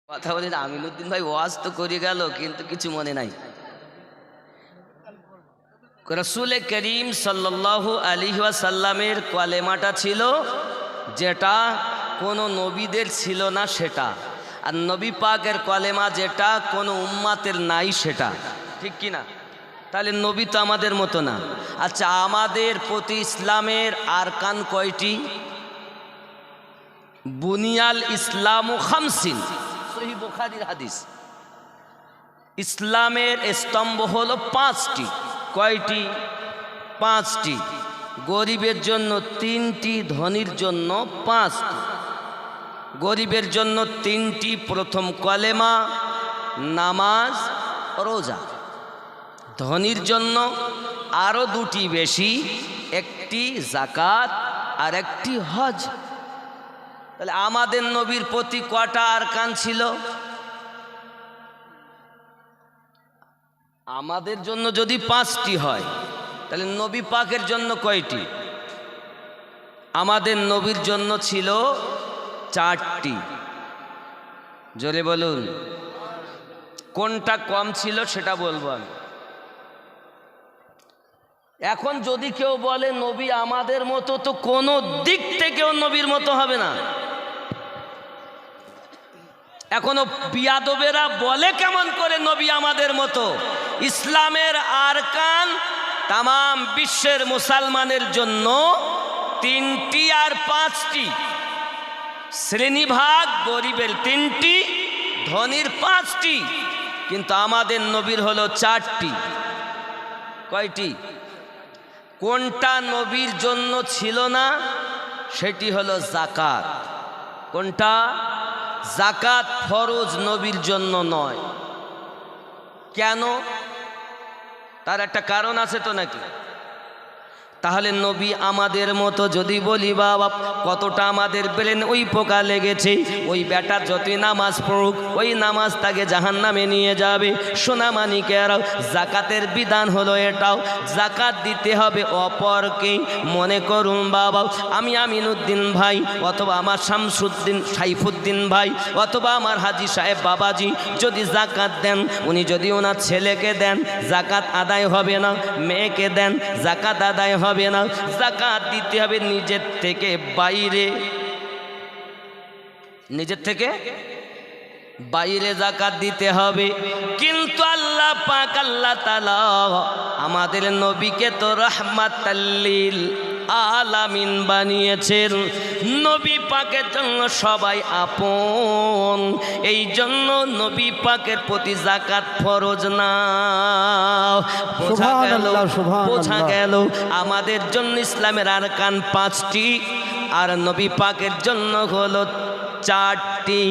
কথা বলি আমিনুদ্দিন ভাই ওয়াজ তো করে গেল, কিন্তু কিছু মনে নাই। রাসূল করিম সাল্লাল্লাহু আলাইহি ওয়াসাল্লামের কলেমাটা ছিল যেটা কোনো নবীদের ছিল না সেটা, আর নবী পাকের কলেমা যেটা কোনো উম্মাতের নাই সেটা, ঠিক কি না? তাহলে নবী তো আমাদের মতো না। আচ্ছা, আমাদের প্রতি ইসলামের আরকান কয়টি? বুনিয়াল ইসলামু খামসিন, সহিহ বুখারীর হাদিস। ইসলামের স্তম্ভ হলো পাঁচটি। কয়টি? পাঁচটি। গরিবের জন্য তিনটি, ধনীর জন্য পাঁচটি। গরিবের জন্য তিনটি, প্রথম কলেমা, নামাজ, রোজা। ধনীর জন্য আরও দুটি বেশি, একটি যাকাত আর একটি হজ। তাহলে আমাদের নবীর প্রতি কটা আরকান ছিল? আমাদের জন্য যদি পাঁচটি হয়, তাহলে নবী পাকের জন্য কয়টি? আমাদের নবীর জন্য ছিল চারটি। জোরে বলুন, কোনটা কম ছিল সেটা বলবো আমি। এখন যদি কেউ বলে নবী আমাদের মতো, তো কোনো দিক থেকেও নবীর মতো হবে না। এখনো বিয়াদবেরা বলে কেমন করে নবী আমাদের মতো? ইসলামের আরকান তামাম বিশ্বের মুসলমানের জন্য তিনটি আর পাঁচটি। শ্রেণীভাগ গরিবের তিনটি, ধনীর পাঁচটি, কিন্তু আমাদের নবীর হলো চারটি। কয়টি? কোনটা নবীর জন্য ছিল না? সেটি হলো যাকাত। কোনটা? যাকাত ফরজ, নবীর জন্য নয়। কেন? তার একটা কারণ আছে তো নাকি? তাহলে নবী আমাদের মতো যদি বলি, বাবা কতটা আমাদের ব্রেন ওই পোকা লেগেছে, ওই বেটা যতই নামাজ পড়ুক ওই নামাজ তাকে জাহান্নামে নিয়ে যাবে। সোনামানিকেরাও, জাকাতের বিধান হলো এটাও, জাকাত দিতে হবে অপরকে। মনে করুন বাবা, আমি আমিনুদ্দিন ভাই, অথবা আমার শামসুদ্দিন সাইফুদ্দিন ভাই, অথবা আমার হাজি সাহেব বাবাজি যদি জাকাত দেন, উনি যদি ওনার ছেলেকে দেন, জাকাত আদায় হবে না। মেয়েকে দেন, জাকাত আদায় হবে না। যাকাত দিতে হবে নিজের থেকে বাইরে, নিজের থেকে বাইরে যাকাত দিতে হবে। কিন্তু আল্লাহ পাক, আল্লাহ তাআলা আমাদের নবীকে তো রাহমাতাল লিল আলামিন বানিয়েছেন। নবী পাকের জন্য সবাই আপন, এই জন্য নবী পাকের প্রতি যাকাত ফরজ না। বোঝা গেল আমাদের জন্য ইসলামের আরকান পাঁচটি, আর নবী পাকের জন্য হলো চারটি।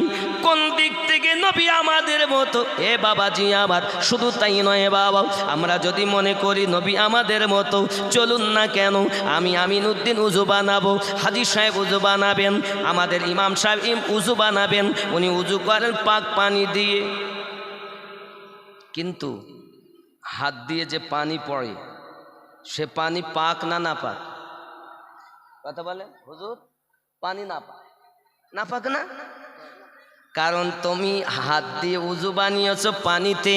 কোন দিক থেকে নবী আমাদের মতো? এ বাবাজি আমার, শুধু তাই নয় বাবা, আমরা যদি মনে করি নবী আমাদের মতো, চলুন না কেন আমি আমিনুদ্দিন উজু বানাবো, হাজি সাহেব উজু বানাবেন, আমাদের ইমাম সাহেব উজু বানাবেন। উনি উজু করেন পাক পানি দিয়ে, কিন্তু হাত দিয়ে যে পানি পড়ে সে পানি পাক না না পাক? কথা বলে হুজুর, পানি না পাক? না পাক না? কারণ তুমি হাত দিয়ে উজু বানিয়েছো, পানিতে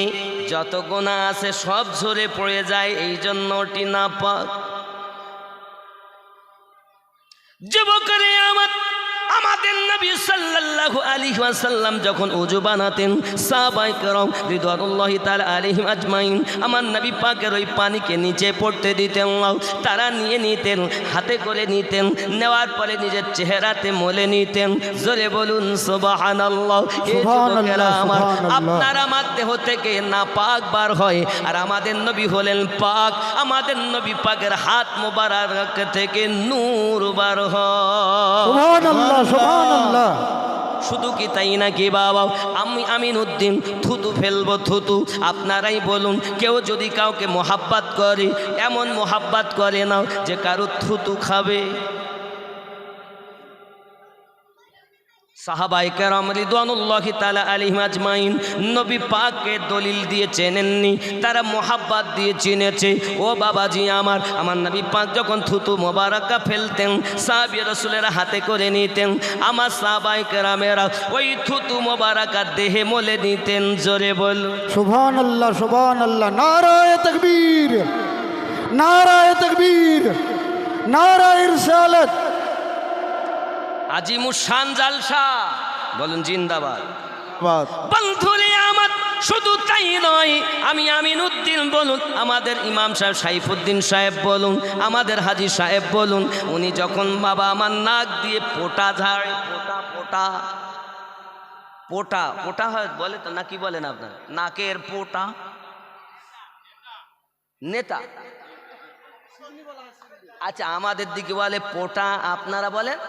যত গুনাহ আছে সব ঝরে পড়ে যায়, এই জন্য ওটি না পাক। যুবকরে আমাদের নবী সাল্লাল্লাহু আলাইহি ওয়াসাল্লাম যখন উযু বানাতেন, সাহাবায়ে কেরাম রিদওয়ানুল্লাহি তাআলা আলাইহিম আজমাইন আমার নবী পাকের ওই পানিকে নিচে পড়তে দিতেন না। তারা নিয়ে নিতেন, হাতে করে নিতেন, নেওয়ার পরে নিজের চেহারাতে মলে নিতেন। জোরে বলুন সুবহানাল্লাহ। সুবহানাল্লাহ। আপনার আমার দেহ থেকে নাপাক বার হয়, আর আমাদের নবী হলেন পাক। আমাদের নবী পাকের হাত মোবারক থেকে নূর বার হয়। সুবহানাল্লাহ, সুবহানাল্লাহ। শুধু কি তাই নাকি বাবা? আমি আমিনুদ্দিন থুতু ফেলবো, থুতু। আপনারাই বলুন, কেউ যদি কাউকে মোহাব্বত করে, এমন মোহাব্বত করে না যে কারো থুতু খাবে? সাহাবায়ে কেরাম রিদওয়ানুল্লাহি তাআলা আলাইহিম আজমাইন নবী পাককে দলিল দিয়ে চেনেননি, তারা মোহাব্বত দিয়ে চিনেছে। ও বাবাজি আমার নবী পাক যখন থুতু মোবারকা ফেলতেন সাহাবী রাসূলেরা হাতে করে নিতেন, আমার সাহাবায়ে কেরামেরা ওই থুতু মোবারকা দেহে মলে নিতেন। জোরে বল সুবহানাল্লাহ, সুবহানাল্লাহ। নারায়ে তাকবীর, নারায়ে তাকবীর, নারায়ে রিসালাত। আজিমুস শান জালসা বলুন জিন্দাবাদ। বাদ বন্ধুরে আমার শুধু তাই নয়, আমি আমিনউদ্দিন বলুন, আমাদের ইমাম সাহেব সাইফুদ্দিন সাহেব বলুন, আমাদের হাজী সাহেব বলুন, উনি যখন বাবা আমার নাক দিয়ে পোটা ঝাড়ে, পোটা পোটা পোটা হয় বলে তো, না কি বলেন আপনার? নাকের পোটা নেতা, আচ্ছা আমাদের দিকে বলে পোটা, আপনারা বলেন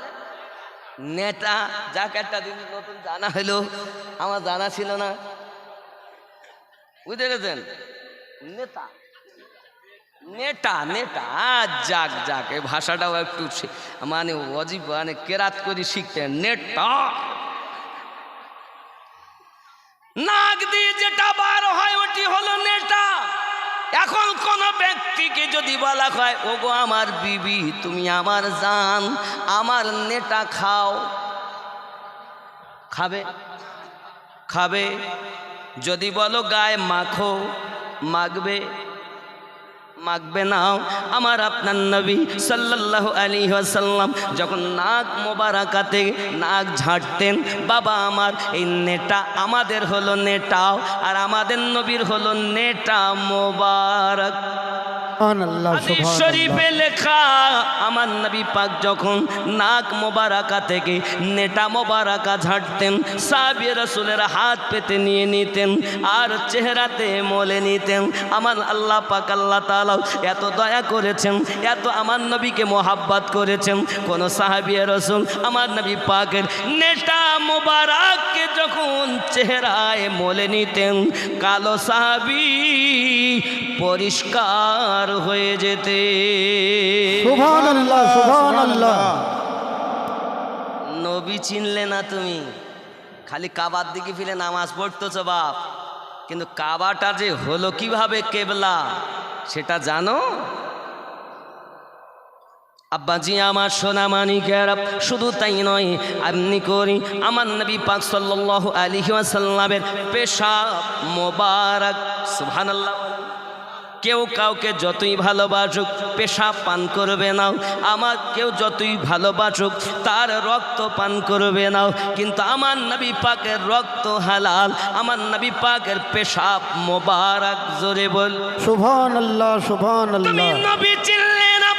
নেতা। যাক একটা দিন নতুন জানা হলো, আমার জানা ছিল না, বুঝতে গেছেন? নেতা নেতা নেতা, যাক যাক এই ভাষাটাও একটু মানে অজীব, মানে কেরাত করে শিখতেন। নেতা নাক দিয়ে যেটা বার হয় ওটি হলো নেতা। এখন কোন ব্যক্তিকে যদি বলা হয় ওগো আমার বিবি, তুমি আমার জান, আমার নেটা খাও, খাবে? খাবে। যদি বলো গায়ে মাখো, মাখবে? মাখবে না। আমার আপনার নবী সাল্লাল্লাহু আলাইহি ওয়াসাল্লাম যখন নাক মোবারকাতে নাক ঝাড়তেন, বাবা আমার এই নেটা আমাদের হলো নেটাও, আর আমাদের নবীর হলো নেটা মোবারক। হাদিস শরীফে লেখা, আমার নবী পাক যখন নাক মোবারকা থেকে নেটা মোবারকা ঝাড়তেন, সাহাবী রাসূলেরা হাত পেতে নিয়ে নিতেন আর চেহারাতে মলে নিতেন। আমার আল্লাহ পাক আল্লাহ তাআলা এত দয়া করেছেন, এত আমার নবীকে মোহাব্বত করেছেন, কোন সাহাবী রাসূল আমার নবী পাকের নেটা মোবারককে যখন চেহারায় মলে নিতেন, কালো সাহাবী পরিষ্কার হয়ে যেতে। সুবহানাল্লাহ, সুবহানাল্লাহ। নবী চিনলে না তুমি, খালি কাবার দিকে ফিরে নামাজ পড়তেছো বাপ, কিন্তু কাবাটা যে হলো কিভাবে কেবলা সেটা জানো? আব্বাজি আমার সোনা মানিকেরা, শুধু তাই নয়, আপনি করি আমার নবী পাক সাল্লাল্লাহু আলাইহি ওয়াসাল্লামের পেশাব মোবারক। সুবহানাল্লাহ। কেউ কাউকে যতই ভালোবাসুক পেশাব পান করবে না, আমার কেউ যতই ভালোবাসুক তার রক্ত পান করবে না, কিন্তু আমার নবী পাকের রক্ত হালাল, আমার নবী পাকের পেশাব মোবারক। জোরে বল সুবহানাল্লাহ, সুবহানাল্লাহ। তুমি নবী চিনলে না,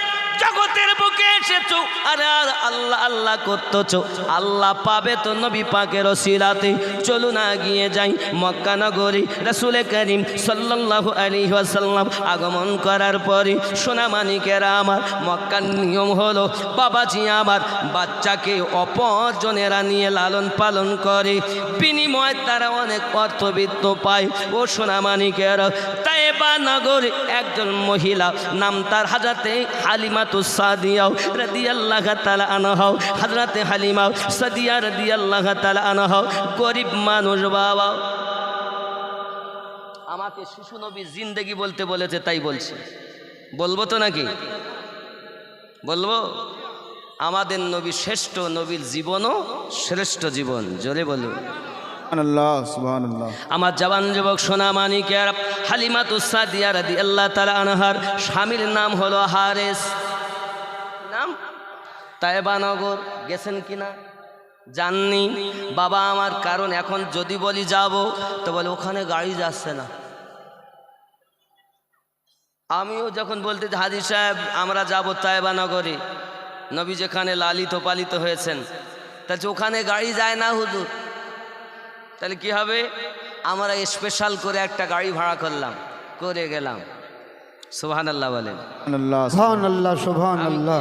জগতের বুকে এসেছো আর আল্লাহ আল্লাহ করতেছো, আল্লাহ পাবে তো নবী পাকের ওসিলাতে। চলুন গিয়ে যাই মক্কা নগরী। রাসূল করিম সাল্লাল্লাহু আলাইহি ওয়াসাল্লাম আগমন করার পরে সোনা মানিকেরা আমার, মক্কার নিয়ম হলো বাবাজি আমার বাচ্চাকে অপরজনেরা নিয়ে লালন পালন করে, বিনিময়ে তারা অনেক অর্থবিত্ত পায়। ও সোনা মানিকেরা, তায়েবা নগরে একজন মহিলা, নাম তার হযরতে হালিমাতুস সাদিয়া রাদিয়াল্লাহু তাআলা আনহা। হযরতে হালিমা সাদিয়া রাদিয়াল্লাহু তাআলা আনহা গরিব মানুষ বাবা। আমাকে শিশু নবী জিন্দেগি বলতে বলেছে, তাই বলছি। বলবো তো নাকি? বলবো। আমাদের নবী শ্রেষ্ঠ, নবীর জীবনও শ্রেষ্ঠ জীবন। জোরে বলুন সুবহানাল্লাহ, সুবহানাল্লাহ। আমার জওয়ান যুবক সোনা মানিকের, হালিমাতুস সাদিয়া রাদিয়াল্লাহু তাআলা আনহার স্বামীর নাম হলো হারেস। নাম তায়েবা নগর। গেছেন কিনা জাননি বাবা আমার, কারণ এখন যদি বলি যাব তো বলে ওখানে গাড়ি যাচ্ছে না। আমিও যখন বলতে হাজী সাহেব আমরা যাব তায়েবা নগরে, নবী যেখানে লালিত পালিত হয়েছেন, তাহলে ওখানে গাড়ি যায় না হুজুর, তাহলে কি হবে? আমরা স্পেশাল করে একটা গাড়ি ভাড়া করলাম, করে গেলাম। সুবহানাল্লাহ বলেন। সুবহানাল্লাহ, সুবহানাল্লাহ।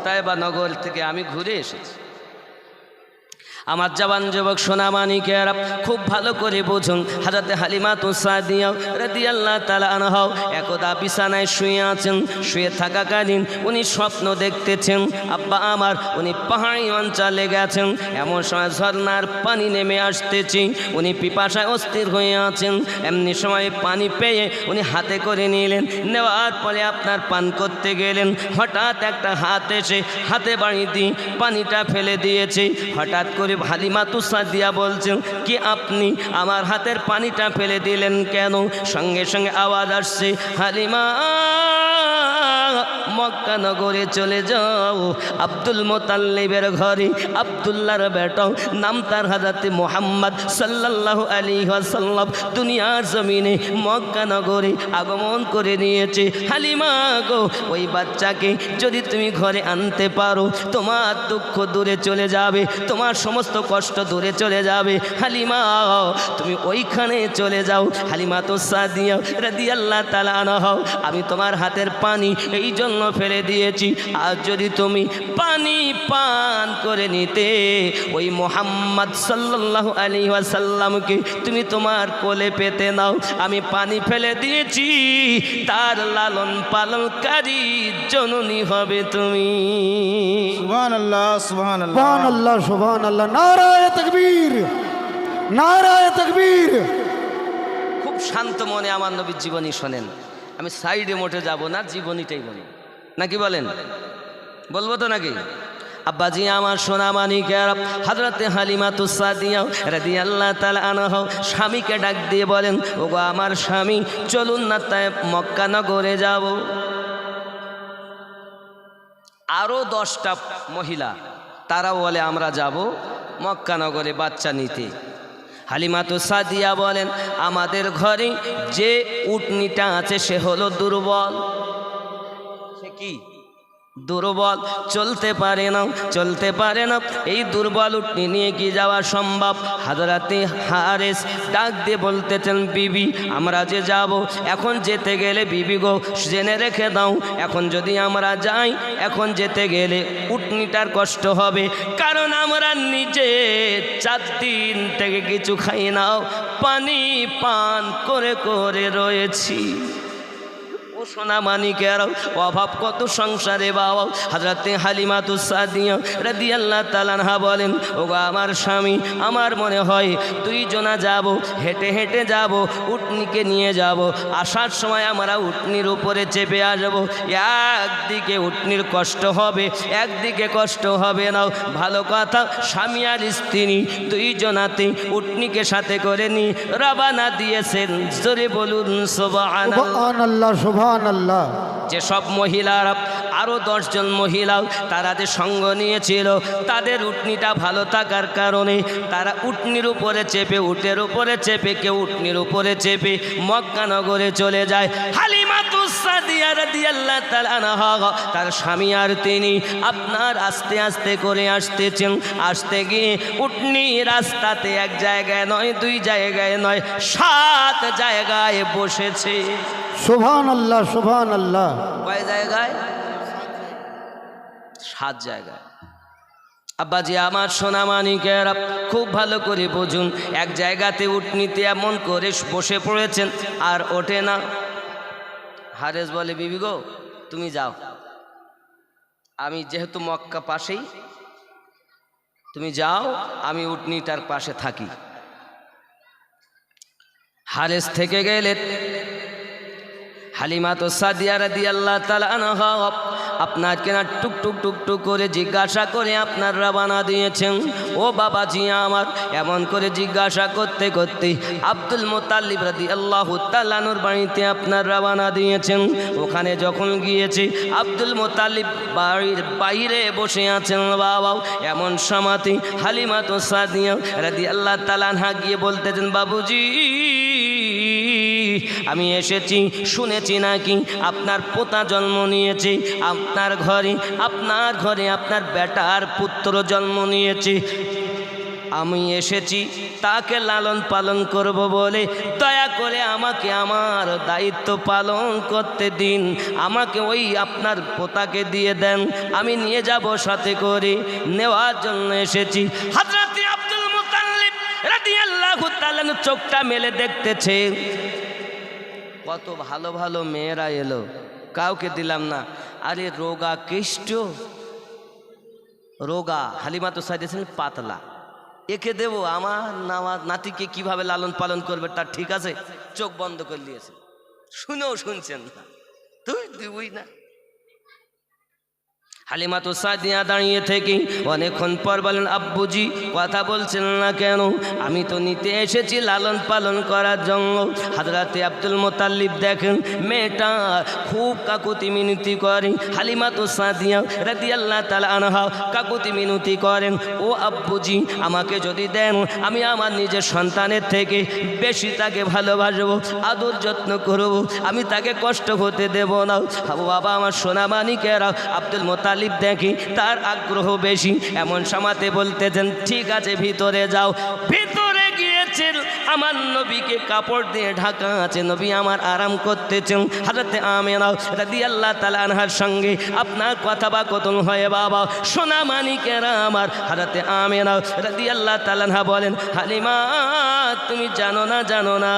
তায়েবা নগর থেকে আমি ঘুরে এসেছি। আমার জওয়ান যুবক সোনামানিকেরা খুব ভালো করে বুঝুন, হযরতে হালিমাতুস সাদিয়া রাদিয়াল্লাহু তাআলা আনহা একদা বিছানায় শুয়ে আছেন। শুয়ে থাকাকালীন উনি স্বপ্ন দেখতেছেন, আব্বা আমার উনি পাহাড়ি অঞ্চলে গেছেন। এমন সময় ঝর্ণার পানি নেমে আসতেছে, উনি পিপাসায় অস্থির হয়ে আছেন। এমনি সময় পানি পেয়ে উনি হাতে করে নিলেন, নেওয়ার পরে আপনার পান করতে গেলেন। হঠাৎ একটা হাত এসে হাতে বাড়ি দিয়ে পানিটা ফেলে দিয়েছে। হঠাৎ করে হালিমাতুস সাদিয়া বলছেন, কি আপনি আমার হাতের পানিটা ফেলে দিলেন কেন? সঙ্গে সঙ্গে আওয়াজ আসছে, হালিমা মক্কা নগরে চলে যাও, আব্দুল মুতাল্লিবের ঘরে আব্দুল্লাহর বেটা, নাম তার হযরত মুহাম্মদ সাল্লাল্লাহু আলাইহি ওয়াসাল্লাম দুনিয়ার জমিনে মক্কা নগরে আগমন করে নিয়েছে। হালিমা গো, ওই বাচ্চাকে যদি তুমি ঘরে আনতে পারো, তোমার দুঃখ দূরে চলে যাবে, তোমার সমস্ত কষ্ট দূরে চলে যাবে। হালিমা তুমি ওইখানে চলে যাও। হালিমাতুস সাদিয়া রাদিয়াল্লাহু তাআলা আনহা, আমি তোমার হাতের পানি এই জন্য ফেলে দিয়েছি, আর যদি তুমি পানি পান করে নিতে, ওই মুহাম্মদ সাল্লাল্লাহু আলাইহি ওয়াসাল্লামকে তুমি তোমার কোলে পেতে নাও। আমি পানি ফেলে দিয়েছি, তার লালন পালনকারী জননী হবে তুমি। সুবহানাল্লাহ সুবহানাল্লাহ সুবহানাল্লাহ সুবহানাল্লাহ, নারায়ে তাকবীর, নারায়ে তাকবীর। খুব শান্ত মনে আমার নবীর জীবনী শোনেন। আমি সাইডে মোটে যাব না, জীবনীটাই বলি, নাকি বলেন? বলবো তো নাকি? আব্বাজি আমার সোনামানিকেরা, হযরতে হালিমাতুস সাদিয়া রাদিয়াল্লাহু তাআলা আনহা স্বামীকে ডাক দিয়ে বলেন, ওগো আমার স্বামী, চলুন না তাই মক্কা নগরে যাব। আরও 10টা মহিলা তারাও বলে আমরা যাব মক্কা নগরে বাচ্চা নিতে। হালিমাতুস সাদিয়া বলেন, আমাদের ঘরে যে উটনিটা আছে সে হলো দুর্বল। সে কি? দুর্বল, চলতে পারে না, চলতে পারে না। এই দুর্বল উটনি নিয়ে কি যাওয়া সম্ভব? হযরতে হারেস ডাক দিয়ে বলতেছেন, বিবি আমরা যে যাব, এখন যেতে গেলে বিবি গো জেনে রেখে দাও, এখন যদি আমরা যাই, এখন যেতে গেলে উটনিটার কষ্ট হবে, কারণ আমরা নিজে 4 দিন থেকে কিছু খাই নাও, পানি পান করে করে রয়েছি। ও সোনামানিকের অভাব কত সংসারে বাবা। হযরতে হালিমাতুস সাদিয়া রাদিয়াল্লাহু তাআলা আনহা বলেন, ওগো আমার স্বামী, আমার মনে হয় 2 জনা যাব, হেঁটে হেঁটে যাব, উটনিকে নিয়ে যাব। আসার সময় আমরা উটনির উপরে চেপে আসব। একদিকে উটনির কষ্ট হবে, একদিকে কষ্ট হবে না। ভালো কথা, স্বামী আর স্ত্রী 2 জনাতে উটনিকে সাথে করে নিয়ে রওনা দিয়েছেন। জোরে বলুন সুবহানাল্লাহ সুবহানাল্লাহ সুবহানাল্লাহ। যেসব মহিলারা, আরও 10 জন মহিলাও তারা যে সঙ্গ নিয়েছিল, তাদের উটনিটা ভালো থাকার কারণে তারা উটনির উপরে চেপে, উটের উপরে চেপে, কেউ উটনির উপরে চেপে মক্কা নগরে চলে যায়। হালিমাতুস সাদিয়া রাদিয়াল্লাহু তাআলা আনহা তার স্বামী আর তিনি আপনার আস্তে আস্তে করে আসতেছেন। আসতে গিয়ে উটনি রাস্তাতে 1 জায়গায় নয়, 2 জায়গায় নয়, 7 জায়গায় বসেছে। সুবহানাল্লাহ সুবহানাল্লাহ। কয় জায়গায়? 7 জায়গায়। আব্বাজি আমার সোনামানিকেরা খুব ভালো করে বুঝুন, 1 জায়গাতে উটনিতে এমন করে বসে পড়েছেন আর ওঠে না। হারেস বলে, বিবি গো তুমি যাও, আমি যেহেতু মক্কা পাশেই, তুমি যাও, আমি উটনিটার পাশে থাকি। হারেস থেকে গেলে হালিমাতুস সাদিয়া রাদিয়াল্লাহু তাআলা আনহা আপনার কেনা টুকটুক টুকটুক করে জিজ্ঞাসা করে আপনার রওনা দিয়েছেন। ও বাবাজি আমার, এমন করে জিজ্ঞাসা করতে করতে আব্দুল মুতাল্লিব রাদিয়াল্লাহু তাআলা আনহুর বাড়িতে আপনার রওনা দিয়েছেন। ওখানে যখন গিয়েছে, আব্দুল মুতাল্লিব বাড়ির বাইরে বসে আছেন। বাবা, এমন সময়তে হালিমাতুস সাদিয়া রাদিয়াল্লাহু তাআলা আনহা গিয়ে বলতেছেন, বাবুজি আমি এসেছি, শুনেছি নাকি আপনার পোতা জন্ম নিয়েছে, আপনার ঘরে আপনার বেটার পুত্র জন্ম নিয়েছে। আমি এসেছি তাকে লালন পালন করব বলে, দয়া করে আমাকে আমার দায়িত্ব পালন করতে দিন, আমাকে ওই আপনার পোতাকে দিয়ে দেন, আমি নিয়ে যাব সাথে করে। নেওয়ার জন্য এসেছি। হযরত তাআলা চোখটা মেলে দেখতেছে, কত ভালো ভালো মেয়েরা এলো, কাউকে দিলাম না। আরে রোগা কেষ্ট, রোগা হালিমা তো সাইয়েছেন পাতলা, একে দেবো? আমার নাতিকে কিভাবে লালন পালন করবে তার ঠিক আছে? চোখ বন্ধ করে দিয়েছে, শুনেও শুনছেন না, তুই দিবই না। হালিমা তো সাদিয়া দাঁড়িয়ে থেকে অনেকক্ষণ পর বলেন, আব্বুজি কথা বলছেন না কেন? আমি তো নিতে এসেছি লালন পালন করার জন্য। হযরতে আব্দুল মুত্তালিব দেখেন মেয়েটা খুব কাকুতি মিনতি করে। হালিমা তো সাদিয়া রাদিয়াল্লাহু তাআলা আনহা কাকুতি মিনতি করেন, ও আব্বুজি আমাকে যদি দেন আমি আমার নিজের সন্তানের থেকে বেশি তাকে ভালোবাসবো, আদর যত্ন করব, আমি তাকে কষ্ট হতে দেব না। বাবা আমার সোনা মানিকেরা, আব্দুল মুত্তালিব দেখি তার আগ্রহ বেশি, এমন সময়তে বলতেছেন ঠিক আছে ভিতরে যাও। ভিতরে গিয়েছেন, আমার নবীকে কাপড় দিয়ে ঢাকা আছে, নবী আমার আরাম করতেছেন। হযরতে আমিনা রাদিয়াল্লাহু তাআলা আনহার সঙ্গে আপনার কথা বা কথন হয় বাবা, সোনা মানিকেরা আমার। হযরতে আমিনা রাদিয়াল্লাহু তাআলা আনহা বলেন, হালিমা তুমি জানো না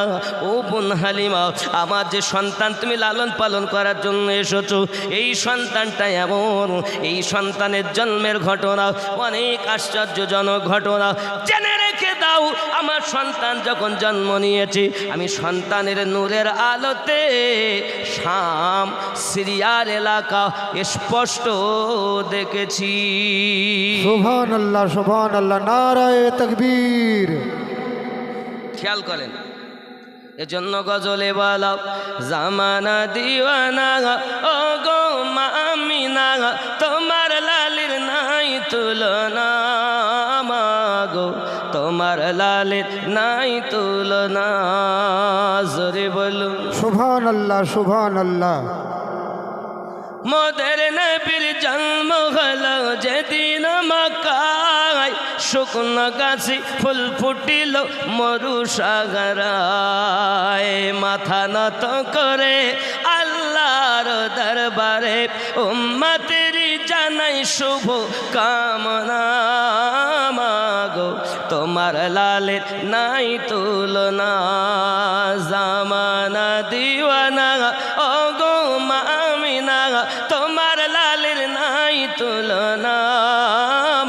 ও বোন হালিমা, আমার যে সন্তান তুমি লালন পালন করার জন্য এসেছো, এই সন্তানটা এমন, এই সন্তানের জন্মের ঘটনা অনেক আশ্চর্যজনক ঘটনা। জেনে রেখে দাও, আমার সন্তান যখন জন্ম নিয়েছে আমি সন্তানের নূরের আলোতে শাম সিরিয়ার এলাকা স্পষ্ট দেখেছি। সুবহানাল্লাহ সুবহানাল্লাহ, নারায়ে তাকবীর। খেয়াল করেন, এজন্য গজলে বলা, জামানা দিওয়ানা ও গো মামিনা, তোমার লালির নাই তুলনা, মাগো তোমার লালির নাই তুলনা। জোরে বলুন সুবহানাল্লাহ সুবহানাল্লাহ। মোদের নবীর জন্ম হলো যেদিন মক্কায়, শুকনো গাছে ফুল ফুটিল মরু সাগরায়, মাথা নত করে আল্লাহর দরবারে উম্মতেরই জানাই শুভ কামনা, মাগো তোমার লালের নাই তুলনা। জামানা দিওয়ানা ও গো মামিনা, তোমার লালের নাই তুলনা,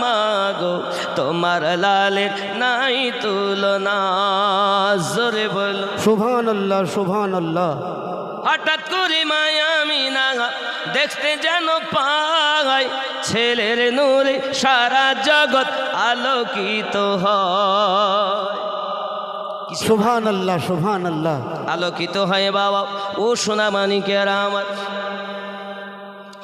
মাগো তোমার লালের নাই তুলনা। জোরে বলো সুবহানাল্লাহ সুবহানাল্লাহ। হঠাৎ করে মায়ামিনা দেখতে যেন পায়, ছেলের নূরে সারা জগৎ আলোকিত হয়। সুবহানাল্লাহ সুবহানাল্লাহ। আলোকিত হয় বাবা ও সোনা মানিকেরা আমার।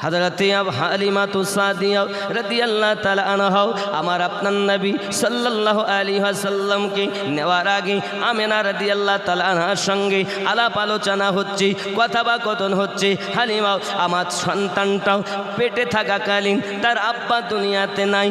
হযরতে হালিমা তো সাদিয়া রাদিয়াল্লাহু তাআলা আনহা আমার আপনার নবী সাল্লাল্লাহু আলাইহি ওয়াসাল্লামকে নেওয়ার আগে আমিনা রাদিয়াল্লাহু তাআলা আনহার সঙ্গে আলাপ আলোচনা হচ্ছে, কথা বা কথন হচ্ছে। হালিমা আমার সন্তানটাও পেটে থাকাকালীন তার আব্বা দুনিয়াতে নাই,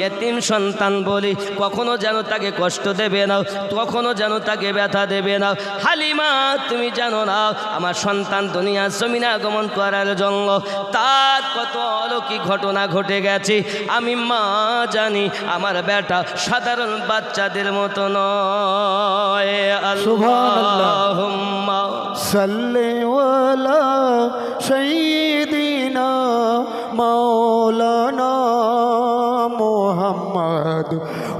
এতিম সন্তান বলে কখনো যেন তাকে কষ্ট দেবে না, কখনো যেন তাকে ব্যথা দেবে না। হালিমা তুমি জানো না আমার সন্তান দুনিয়া জমিনে আগমন করার জন্য তার কত অলৌকিক ঘটনা ঘটে গেছে, আমি মা জানি। আমার বেটা সাধারণ বাচ্চাদের মতো নয়। আল্লাহুম্মা সাল্লি আলা সাইয়্যিদিনা মাওলানা মুহাম্মদ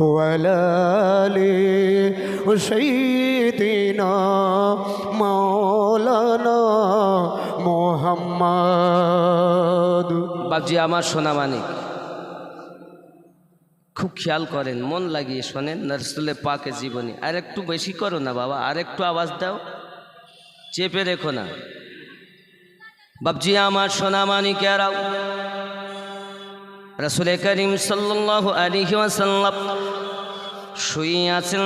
ওয়া আলা আলি সাইয়্যিদিনা মাওলানা মুহাম্মদ। বাবজি আমার সোনা মানিক, খুব খেয়াল করেন, মন লাগিয়ে শোনেন রাসূলের পাকের জীবনী। আর একটু বেশি করো না বাবা, আর একটু আওয়াজ দাও, চেপে রেখো না। বাবজি আমার সোনা মানিকেরাও, রাসূল করিম সাল্লাল্লাহু আলাইহি ওয়াসাল্লাম শুয়ে আছেন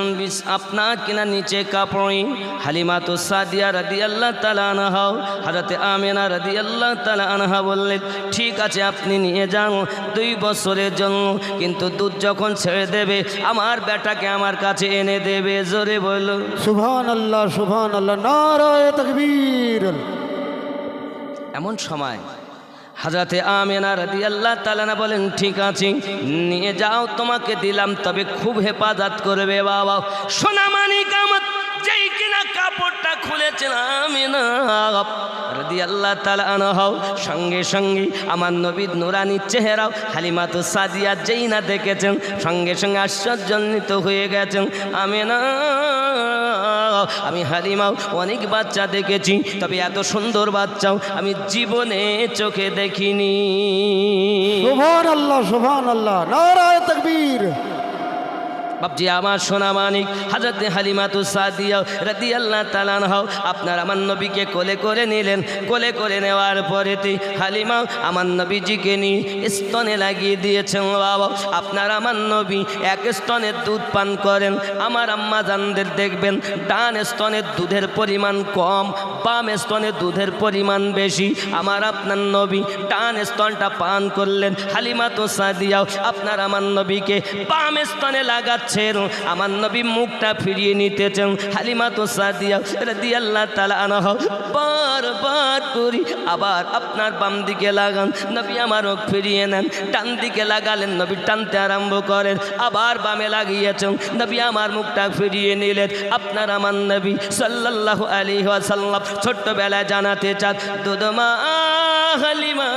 আপনার কিনা নিচে কাপড়ে। হালিমা তো সাদিয়া রাদিয়াল্লাহু তাআলা আনহা হযরতে আমিনা রাদিয়াল্লাহু তাআলা আনহা বললেন, ঠিক আছে আপনি নিয়ে যান 2 বছরের জন্য, কিন্তু দুধ যখন ছেড়ে দেবে আমার বেটাকে আমার কাছে এনে দেবে। জোরে বলো সুবহানাল্লাহ সুবহানাল্লাহ, নারায়ে তাকবীর। এমন সময় হযরতে আমিনা রাদিয়াল্লাহু তাআলা আনহা বলেন ঠিক আছে নিয়ে যাও তোমাকে দিলাম, তবে খুব হেফাজত করবে বাবা। সোনা মানিক আমার যেই কিনা কাপড়টা খুলেছেন আমিনা রাদিয়াল্লাহু তাআলা আনহা সঙ্গে সঙ্গে আমার নবীর নুরানি চেহারাও হালিমাতুস সাদিয়া যেই না দেখেছেন সঙ্গে সঙ্গে আশ্চর্যান্বিত হয়ে গেছেন। আমিনা আমি হালিমাও অনেক বাচ্চা দেখেছি, তবে এত সুন্দর বাচ্চাও আমি জীবনে চোখে দেখিনি। সুবহানাল্লাহ সুবহানাল্লাহ, নারায়ে তাকবীর। বাপজি আমার সোনা মানিক হযরত হালিমাতুস সাদিয়া রাদিয়াল্লাহু তাআলা আনহা আপনার আমার নবীকে কোলে করে নিলেন। কোলে করে নেওয়ার পরেতে হালিমা আমার নবীজিকে নিয়ে স্তনে লাগিয়ে দিয়েছেন। বাবা আপনার আমার নবী এক স্তনের দুধ পান করেন। আমার আম্মা জানদের দেখবেন ডান স্তনের দুধের পরিমাণ কম, বাম স্তনের দুধের পরিমাণ বেশি। আমার আপনার নবী ডান স্তনটা পান করলেন। হালিমাতুস সাদিয়া আপনার আমার নবীকে বাম স্তনে লাগাচ্ছেন। আমার নবী মুখটা ফিরিয়ে নিতেছেন। হালিমাতুস সাদিয়া রাদিয়াল্লাহু তাআলা আনহা বারবার করি আবার আপনার বাম দিকে লাগান, নবী আমার মুখ ফিরিয়ে নেন। ডান দিকে লাগালেন, নবী টানতে আরম্ভ করেন, আবার বামে লাগিয়েছেন, নবী আমার মুখটা ফিরিয়ে নিলেন। আপনার আমার নবী সাল্লাল্লাহু আলাইহি ওয়াসাল্লাম ছোট্টবেলায় জানাতে চান দুধমা হালিমা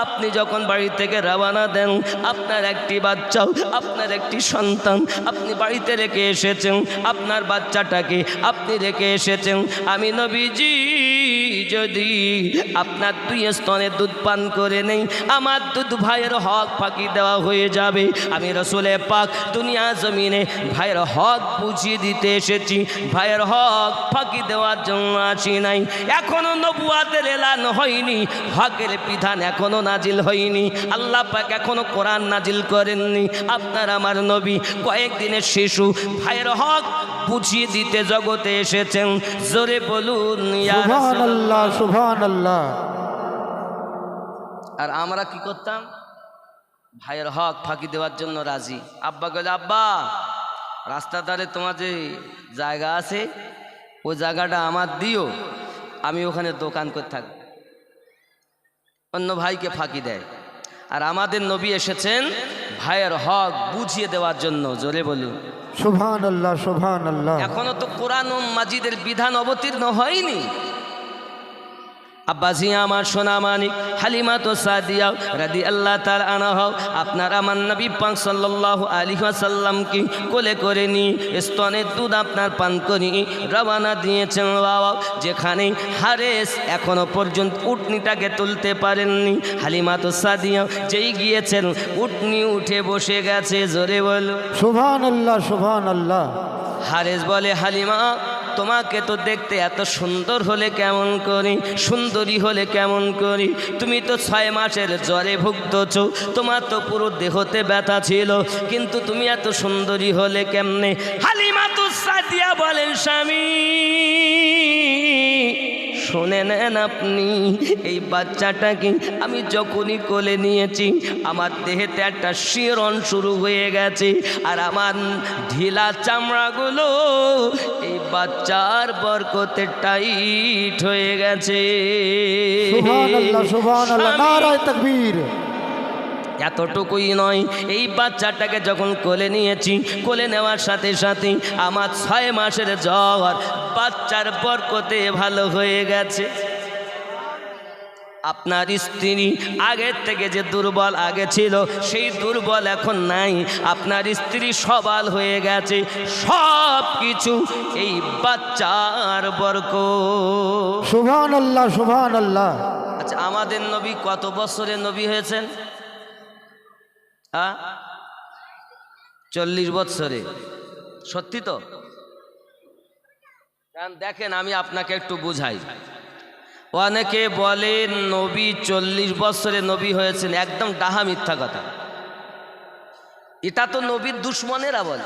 আপনি যখন বাড়ি থেকে রওনা দেন আপনার একটি বাচ্চাও আপনার একটি সন্তান আপনি বাড়িতে রেখে এসেছেন, আপনার বাচ্চাটাকে আপনি রেখে এসেছেন। আমি নবীজি যদি আপনার দুই স্তনের দুধ পান করে নেই আমার দুধ ভাইয়ের হক ফাঁকি দেওয়া হয়ে যাবে। আমি রসুলে পাক দুনিয়া জমিনে ভাইয়ের হক বুঝিয়ে দিতে এসেছি, ভাইয়ের হক ফাঁকি দেওয়ার জন্য আসি নাই। এখনো নবুয়াতের এলান হয়নি, হকের বিধান এখনো নাজিল হয়নি, আল্লাহ পাক এখনো কোরআন নাজিল করেননি। আপনার আমার নবী কয়েকদিনের শিশু ভাইয়ের হক বুঝিয়ে দিতে জগতে এসেছেন। জোরে বলুন ইয়া সুবহানাল্লাহ সুবহানাল্লাহ। আর আমরা কি করতাম? ভাইয়ের হক ফাঁকি দেওয়ার জন্য রাজি। আব্বা বলে আব্বা রাস্তার ধারে তোমার যে জায়গা আছে ওই জায়গাটা আমার দিও, আমি ওখানে দোকান করে থাকব। অন্য ভাইকে ফাঁকি দেয়। আর আমাদের নবী এসেছেন ভাইয়ের হক বুঝিয়ে দেওয়ার জন্য। জোরে বলুন সুবহানাল্লাহ সুবহানাল্লাহ। এখনো তো কোরআন ও মাজিদের বিধান অবতীর্ণ হয়নি। আব্বাজি আমার সোনা মানিক হালিমাতুস সাদিয়া রাদিয়াল্লাহু তাআলা আনহা আপনার আমার নবী পাক সাল্লাল্লাহু আলাইহি ওয়াসাল্লামকে কোলে করে নিয়ে স্তনের দুধ আপনার পান করি রওনা দিয়েছেন। বাবা যেখানে হারেস এখনো পর্যন্ত উটনিটাকে তুলতে পারেননি, হালিমাতুস সাদিয়া যেই গিয়েছেন উটনি উঠে বসে গেছে। জোরে বলো সুবহানাল্লাহ সুবহানাল্লাহ। হারেস বলে হালিমা তোমাকে তো দেখতে এত সুন্দর হলে কেমন করি, সুন্দরী হলে কেমন করি, তুমি তো 6 মাসের জ্বরে ভুগতেছ, তোমার তো পুরো দেহতে ব্যথা ছিল, কিন্তু তুমি এত সুন্দরী হলে কেমনে? হালিমাতুস সাদিয়া বলেন স্বামী শুনে নেন আপনি, এই বাচ্চাটাকে আমি যখনই কোলে নিয়েছি আমার দেহেতে একটা শিরন শুরু হয়ে গেছে, আর আমার ঢিলা চামড়াগুলো এই বাচ্চার বরকতে টাইট হয়ে গেছে। সুবহানাল্লাহ সুবহানাল্লাহ, নারায়ে তাকবীর। এতটুকুই নয়, এই বাচ্চাটাকে যখন কোলে নিয়েছি কোলে নেওয়ার সাথে সাথে আমার 6 মাসের জ্বর বাচ্চার বরকতে ভালো হয়ে গেছে। আপনার স্ত্রী আগের থেকে যে দুর্বল আগে ছিল সেই দুর্বল এখন নাই, আপনার স্ত্রী সবল হয়ে গেছে। সব কিছু এই বাচ্চার বরকত। সুবহানাল্লাহ সুবহানাল্লাহ। আচ্ছা আমাদের নবী কত বছরের নবী হয়েছেন? 40 বছরে। সত্যি তো? কারণ দেখেন আমি আপনাকে একটু বুঝাই। অনেকে বলে নবী 40 বছরে নবী হয়েছেন, একদম ডাহা মিথ্যা কথা। এটা তো নবীর দুশ্মনেরা বলে।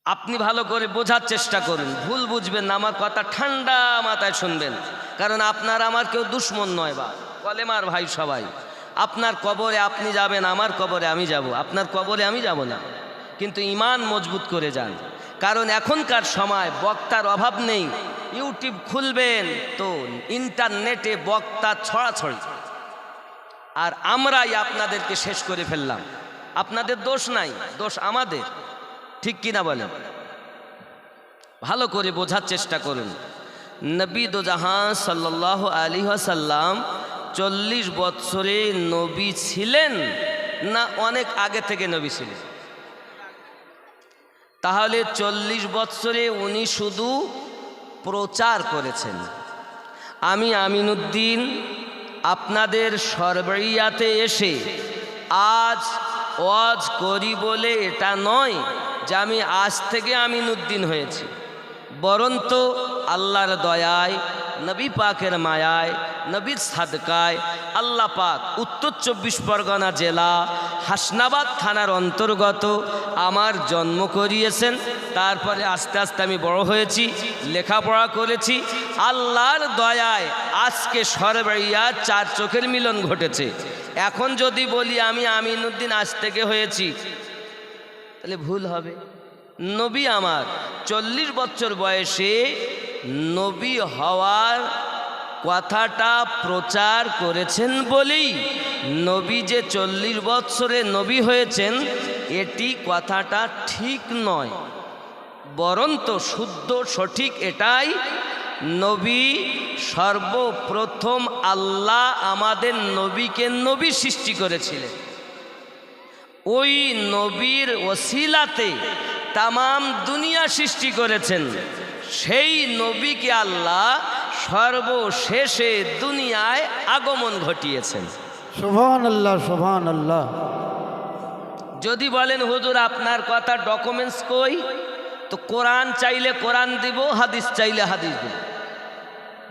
আপনি ভালো করে বোঝার চেষ্টা করুন, ভুল বুঝবেন না, আমার কথা ঠান্ডা মাথায় শুনবেন। কারণ আপনার আমার কেউ দুশ্মন নয়, বা কলেমার ভাই সবাই। আপনার কবরে আপনি যাবেন, আমার কবরে আমি যাব, আপনার কবরে আমি যাব না, কিন্তু ঈমান মজবুত করে যান। কারণ এখনকার সময় বক্তার অভাব নেই, ইউটিউব খুলবেন তো ইন্টারনেটে বক্তা ছড়াছড়ি, আর আমরাই আপনাদেরকে শেষ করে ফেললাম। আপনাদের দোষ নাই, দোষ আমাদের। ঠিক কিনা বলেন? ভালো করে বোঝার চেষ্টা করুন। নবী দো জাহান সাল্লাল্লাহু আলাইহি ওয়াসাল্লাম 40 বৎসরে নবী ছিলেন না অনেক আগে থেকে নবী ছিলেন? তাহলে 40 বৎসরে উনি শুধু প্রচার করেছেন। আমি আমিনউদ্দিন আপনাদের সরবরিয়াতে এসে আজ ওয়াজ করি বলে এটা নয় যে আমি আজ থেকে আমিনউদ্দিন হয়েছি, বরন্ত আল্লাহর দয়ায়, নবী পাকের মায়ায়, নবীর সাদকায় আল্লাহ পাক উত্তর 24 পরগনা জেলা হাসনাবাদ থানার অন্তর্গত আমার জন্ম করিয়েছেন। তারপরে আস্তে আস্তে আমি বড় হয়েছি, লেখাপড়া করেছি। আল্লাহর দয়ায় আজকে সরবরিয়া 4 চোখের মিলন ঘটেছে। এখন যদি বলি আমি আমিনউদ্দিন আজ থেকে হয়েছি, তাহলে ভুল হবে। নবী আমার 40 বছর বয়সে নবী হওয়ার কথাটা প্রচার করেছেন বলেই নবী যে 40 বছরে নবী হয়েছেন এটি কথাটা ঠিক নয়, বরন্ত শুদ্ধ সঠিক এটাই, নবী সর্বপ্রথম আল্লাহ আমাদের নবীকে নবী সৃষ্টি করেছিলেন। ওই নবীর ওসিলাতে তামাম দুনিয়া সৃষ্টি করেছেন। সেই নবীকে আল্লাহ সর্বশেষে দুনিয়ায় আগমন ঘটিয়েছেন। সুবহানাল্লাহ, সুবহানাল্লাহ। যদি বলেন হুজুর আপনার কথা ডকুমেন্টস কই, তো কোরআন চাইলে কোরআন দিব, হাদিস চাইলে হাদিস দিব।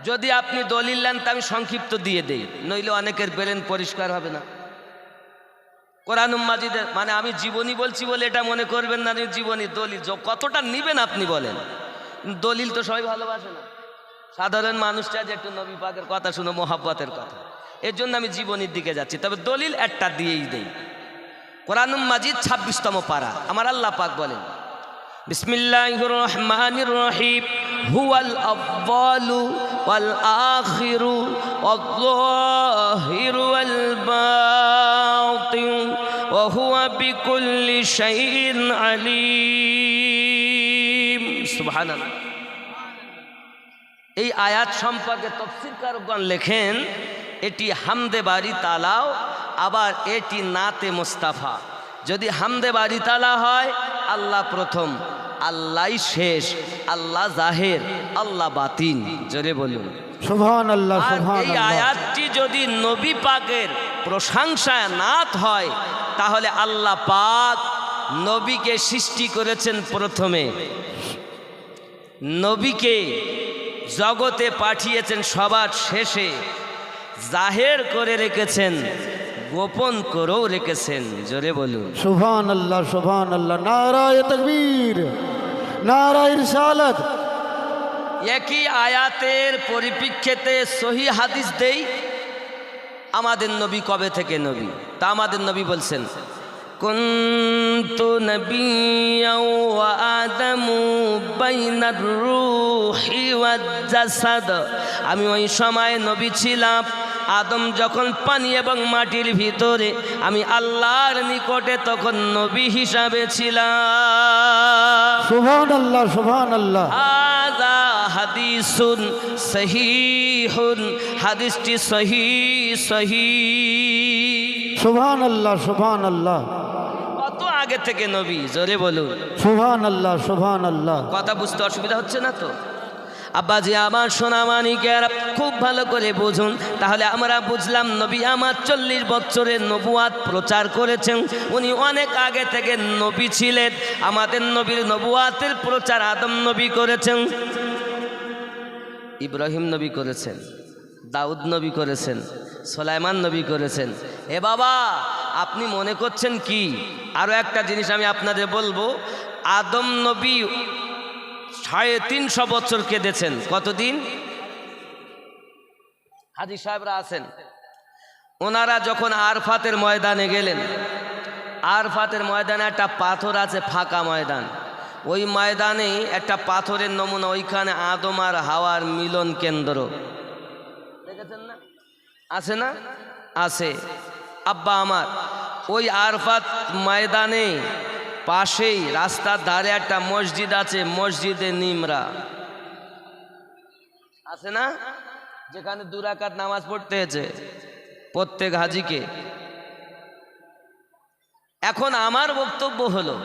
যদি আপনি দলিল নেন তা আমি সংক্ষিপ্ত দিয়ে দেই, নইলে অনেকের ব্রেন পরিষ্কার হবে না। কোরআন মাজিদের মানে আমি জীবনী বলছি বলে এটা মনে করবেন না, জীবনী দলিল কতটা নিবেন আপনি বলেন। দলিল তো সবাই ভালোবাসে না, সাধারণ মানুষটা যে একটু নবী পাকের কথা শুনো, মোহাব্বতের কথা, এর জন্য আমি জীবনীর দিকে যাচ্ছি। তবে দলিল একটা দিয়েই দেই। কোরআন মাজিদ 26তম পারা, আমার আল্লাহ পাক বলেন বিসমিল্লাহির রহমানির রহিম হুয়াল আউয়ালু ওয়াল আখিরু ওয়াল যাহিরু ওয়াল বাতিন ওয়া হুয়া বিকুল্লি শাইইন আলিম। সুবহানাল্লাহ। এই আয়াত সম্পর্কে তাফসীরকারগণ লেখেন এটি হামদে বারি তালাও, আবার এটি নাতে মুস্তাফা। যদি হামদে বারি তালা হয় আল্লাহ প্রথম, আল্লাহই শেষ, আল্লাহ জাহের, আল্লাহ বাতিন। জোরে বলুন সুবহানাল্লাহ, আর এই সুবহানাল্লাহ। আয়াতটি যদি নবী পাকের প্রশংসায় নাত হয়, তাহলে আল্লাহ পাক নবীকে সৃষ্টি করেছেন প্রথমে, নবীকে জগতে পাঠিয়েছেন সবার শেষে, জাহের করে রেখেছেন, গোপন করেও রেখেছেন। জোরে বলুন সুবহানাল্লাহ, সুবহানাল্লাহ। নারায়ে তাকবীর, নারায়ে রিসালাত। একই আয়াতের পরিপ্রেক্ষিতে সহি হাদিস দেই, আমাদের নবী কবে থেকে নবী, তা আমাদের নবী বলছেন কুনতু নাবিয়্যাও ওয়া আদামু বাইনার রূহি ওয়াজ জাসাদ। আমি ওই সময় নবী ছিলাম, আদম যখন পানি এবং মাটির ভিতরে, আমি আল্লাহর নিকটে তখন নবী হিসাবে ছিলাম। সুবহানাল্লাহ, সুবহানাল্লাহ। হাযা হাদিসুন সহিহুন, হাদিসটি সহিহ। সুবহানাল্লাহ, সুবহানাল্লাহ। কত আগে থেকে নবী, জোরে বলুন সুবহানাল্লাহ, সুবহানাল্লাহ। কথা বুঝতে অসুবিধা হচ্ছে না তো? আব্বাজি আমার সোনা মানিকের খুব ভালো করে বুঝুন, তাহলে আমরা বুঝলাম নবী আমার 40 বছরের নবুয়াত প্রচার করেছেন। উনি অনেক আগে থেকে নবী ছিলেন। আমাদের নবীর নবুয়াতের প্রচার আদম নবী করেছেন, ইব্রাহিম নবী করেছেন, দাউদ নবী করেছেন, সুলাইমান নবী করেছেন। এ বাবা আপনি মনে করছেন কি? আরও একটা জিনিস আমি আপনাদের বলবো, আদম নবী 350 বছর কেঁদেছেন। কতদিন? হাজী সাহেবরা আছেন, ওনারা যখন আরফাতের ময়দানে গেলেন, আরফাতের ময়দানে একটা পাথর আছে, ফাঁকা ময়দান, ওই ময়দানে একটা পাথরের নমুনা, ওইখানে আদম আর হাওয়ার মিলন কেন্দ্র দেখেছেন না? আছে না? আছে। আব্বা আমার, ওই আরফাত ময়দানে পাশেই রাস্তার ধারে একটা মসজিদ আছে, মসজিদে নিমরা আছে না, যেখানে 2 রাকাত নামাজ পড়তে হয়েছে প্রত্যেক হাজিকে। এখন আমার বক্তব্য হলো,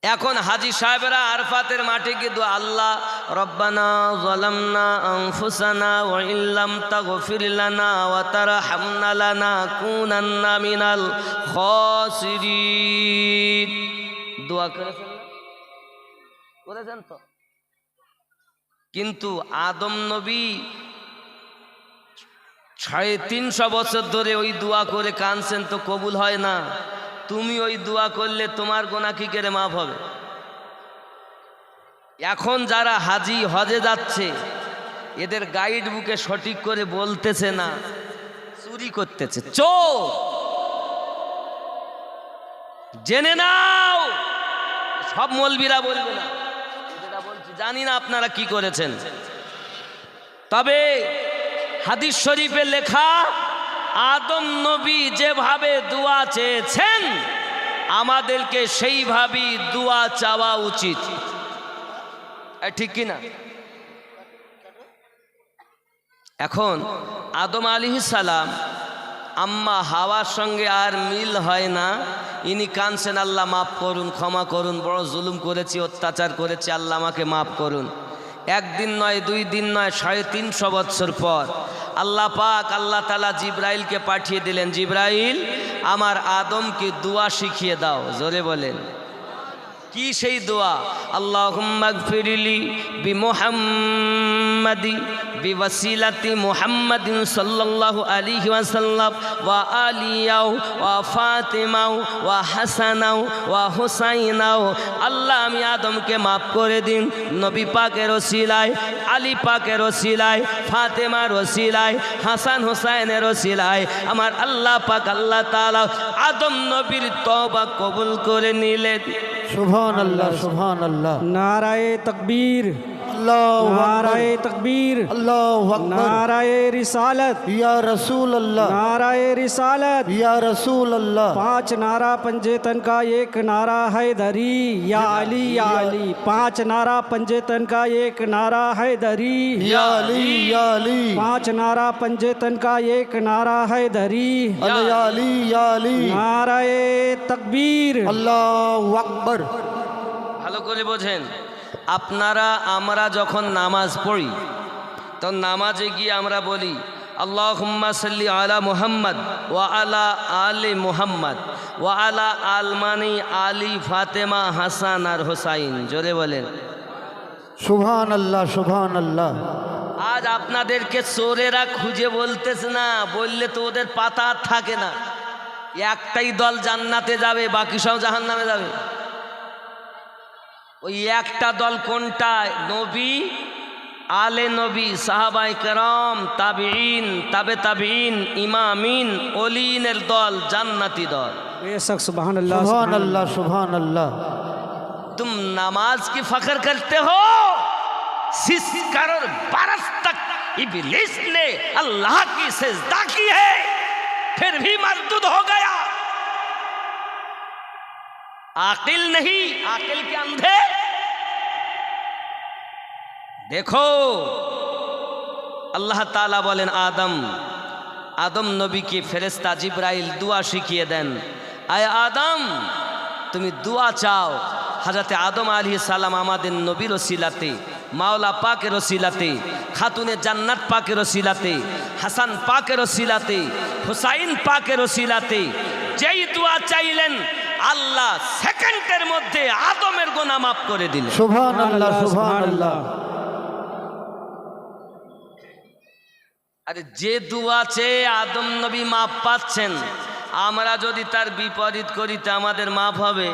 এখন হাজি সাহেবরা আরফাতের মাঠে গিয়ে দোয়া, আল্লাহ রব্বানা যালামনা আনফুসানা ওয়া ইল্লাম তাগফির লানা ওয়া তারহামনা লানাকুনান্না মিনাল খাসিরিন, দোয়া করেছেন না? করেছেন তো? কিন্তু আদম নবী 350 বছর ধরে ওই দোয়া করে কাঁদছেন, তো কবুল হয় না। তুমি ওই দোয়া করলে তোমার গোনা কি করে মাফ হবে? এখন যারা হাজি হজে যাচ্ছে, এদের গাইড বুকে সঠিক করে বলতেছে না, চুরি করতেছে, চোর। জেনে নাও, সব মৌলবীরা বলবে না, যেটা বলছি জানি না আপনারা কি করেছেন। তবে হাদিস শরীফে লেখা, আদম নবী যেভাবে দোয়া চেয়েছেন আমাদেরকে সেইভাবেই দোয়া চাওয়া উচিত, ঠিক কি না? এখন আদম আলাইহিস সালাম আম্মা হাওয়ার সঙ্গে আর মিল হয় না, ইনি কাঁদছেন, আল্লাহ মাফ করুন, ক্ষমা করুন, বড় জুলুম করেছি, অত্যাচার করেছি, আল্লাহ আমাকে মাফ করুন। 1 দিন নয়, 2 দিন নয়, 350 বছর পর আল্লাহ পাক আল্লাহ তাআলা জিব্রাইলকে পাঠিয়ে দিলেন, জিব্রাইল আমার আদমকে দোয়া শিখিয়ে দাও। জোরে বলেন, কি সেই দোয়া? আল্লাহুম্মা গফিরলি বিমুহাম্মাদি বিওয়াসিলাতি মুহাম্মাদিন সাল্লাল্লাহু আলাইহি ওয়াসাল্লাম ওয়া আলিয়াও ওয়া ফাতিমাও ওয়া হাসানাও ওয়া হুসাইনাও। আল্লাহ আমি আদমকে মাফ করে দিন নবী পাকের ওসিলায়, আলী পাকের ওসিলায়, ফাতেমার ওসিলায়, হাসান হুসাইনের ওসিলায়। আমার আল্লাহ পাক আল্লাহ তাআলা আদম নবীর তওবা কবুল করে নিলেন। সুবহানাল্লাহ, সুবহানাল্লাহ। नाराए तकबीर, আল্লাহু আকবার, नाराए तकबीर, আল্লাহু আকবার। नाराए रिसालत, ইয়া রাসূলুল্লাহ, नाराए रिसालत। ইয়া রাসূলুল্লাহ। 5 नारा पंजेतन का एक नारा हैदरी, या अली या अली। 5 नारा पंजेतन का एक नारा हैदरी, ইয়া আলী, ইয়া আলী, 5 नारा पंजेतन का एक नारा हैदरी। ইয়া আলী, ইয়া আলী। नाराए तकबीर, আল্লাহু আকবার। ভালো করে বোঝেন, আপনারা আমরা যখন নামাজ পড়ি তখন নামাজে গিয়ে আমরা বলি আল্লাহুম্মা সাল্লি আলা মুহাম্মদ ওয়া আলা আলি মুহাম্মদ ওয়া আলা আল মানি আলী ফাতেমা হাসান আর হোসাইন। জোরে বলেন সুবহানাল্লাহ, সুবহানাল্লাহ। আজ আপনাদেরকে চোরেরা খুঁজে বলতেছে না, বললে তো ওদের পাতা আর থাকে না। একটাই দল জান্নাতে যাবে, বাকি সব জাহান্নামে যাবে। ওই একটা দল কোনটা? নবী, আলে নবী, সাহাবায়ে কেরাম, তাবিঈন, তাবে তাবিঈন, ইমামিন, ওলিনের দল, জান্নাতি দল। बेशक सुभान अल्लाह, সুবহানাল্লাহ, সুবহানাল্লাহ। तुम नमाज की फख्र करते हो, सिस करोड़ बरस तक इब्लीस ने अल्लाह की सजदा की है, फिर भी मरदूद हो गया। आकिल नहीं, आकिल के अंधे। देखो अल्लाह ताला बोलेन आदम, आदम नबी की फेरेस्ता जिब्राइल दुआ शिखिए देन, आय आदम তুমি দোয়া চাও। হযরতে আদম আলাইহিস সালাম আমাদের নবীর ওসিলাতে, মাওলা পাকের ওসিলাতে, খাতুনে জান্নাত পাকের ওসিলাতে, হাসান পাকের ওসিলাতে, হুসাইন পাকের ওসিলাতে যেই দোয়া চাইলেন আল্লাহ সেকেন্ডের মধ্যে আদমের গুনাহ মাফ করে দিলেন। সুবহানাল্লাহ, সুবহানাল্লাহ। আরে যে দোয়া চেয়ে আদম নবী মাফ পাচ্ছেন, আমরা যদি তার বিপরীত করি তা আমাদের মাফ হবে?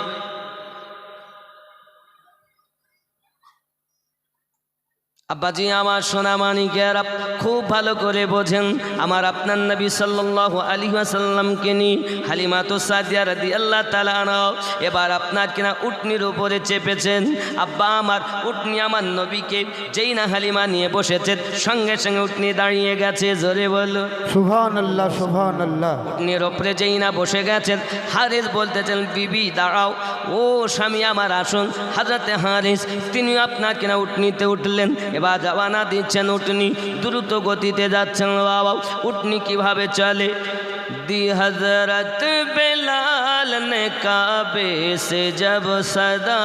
আব্বাজি আমার সোনা মানিকেরা খুব ভালো করে বোঝেন, আমার আপনার নবী সাল্লাল্লাহু আলাইহি ওয়াসাল্লামকে নিয়ে হালিমা তো সাদিয়া রাদিয়াল্লাহু তাআলা আনহা এবার আপনার কিনা উটনির উপরে চেপেছেন। আব্বা আমার উটনি আমার নবীকে যেই না হালিমা নিয়ে বসেছে সঙ্গে সঙ্গে উটনি দাঁড়িয়ে গেছে। জোরে বলো সুবহানাল্লাহ সুবহানাল্লাহ। উটনির ওপরে যেই না বসে গেছেন, হারিস বলতেছেন বিবি দাঁড়াও, ও স্বামী আমার আসুন। হযরতে হারিস তিনি আপনার কিনা উটনিতে উঠলেন, এবার রওনা দিচ্ছেন। উটনি দ্রুত গতিতে যাচ্ছেন। বাবা উটনি কিভাবে চলে? दी हजरत बिलाल ने काबे से जब सदा,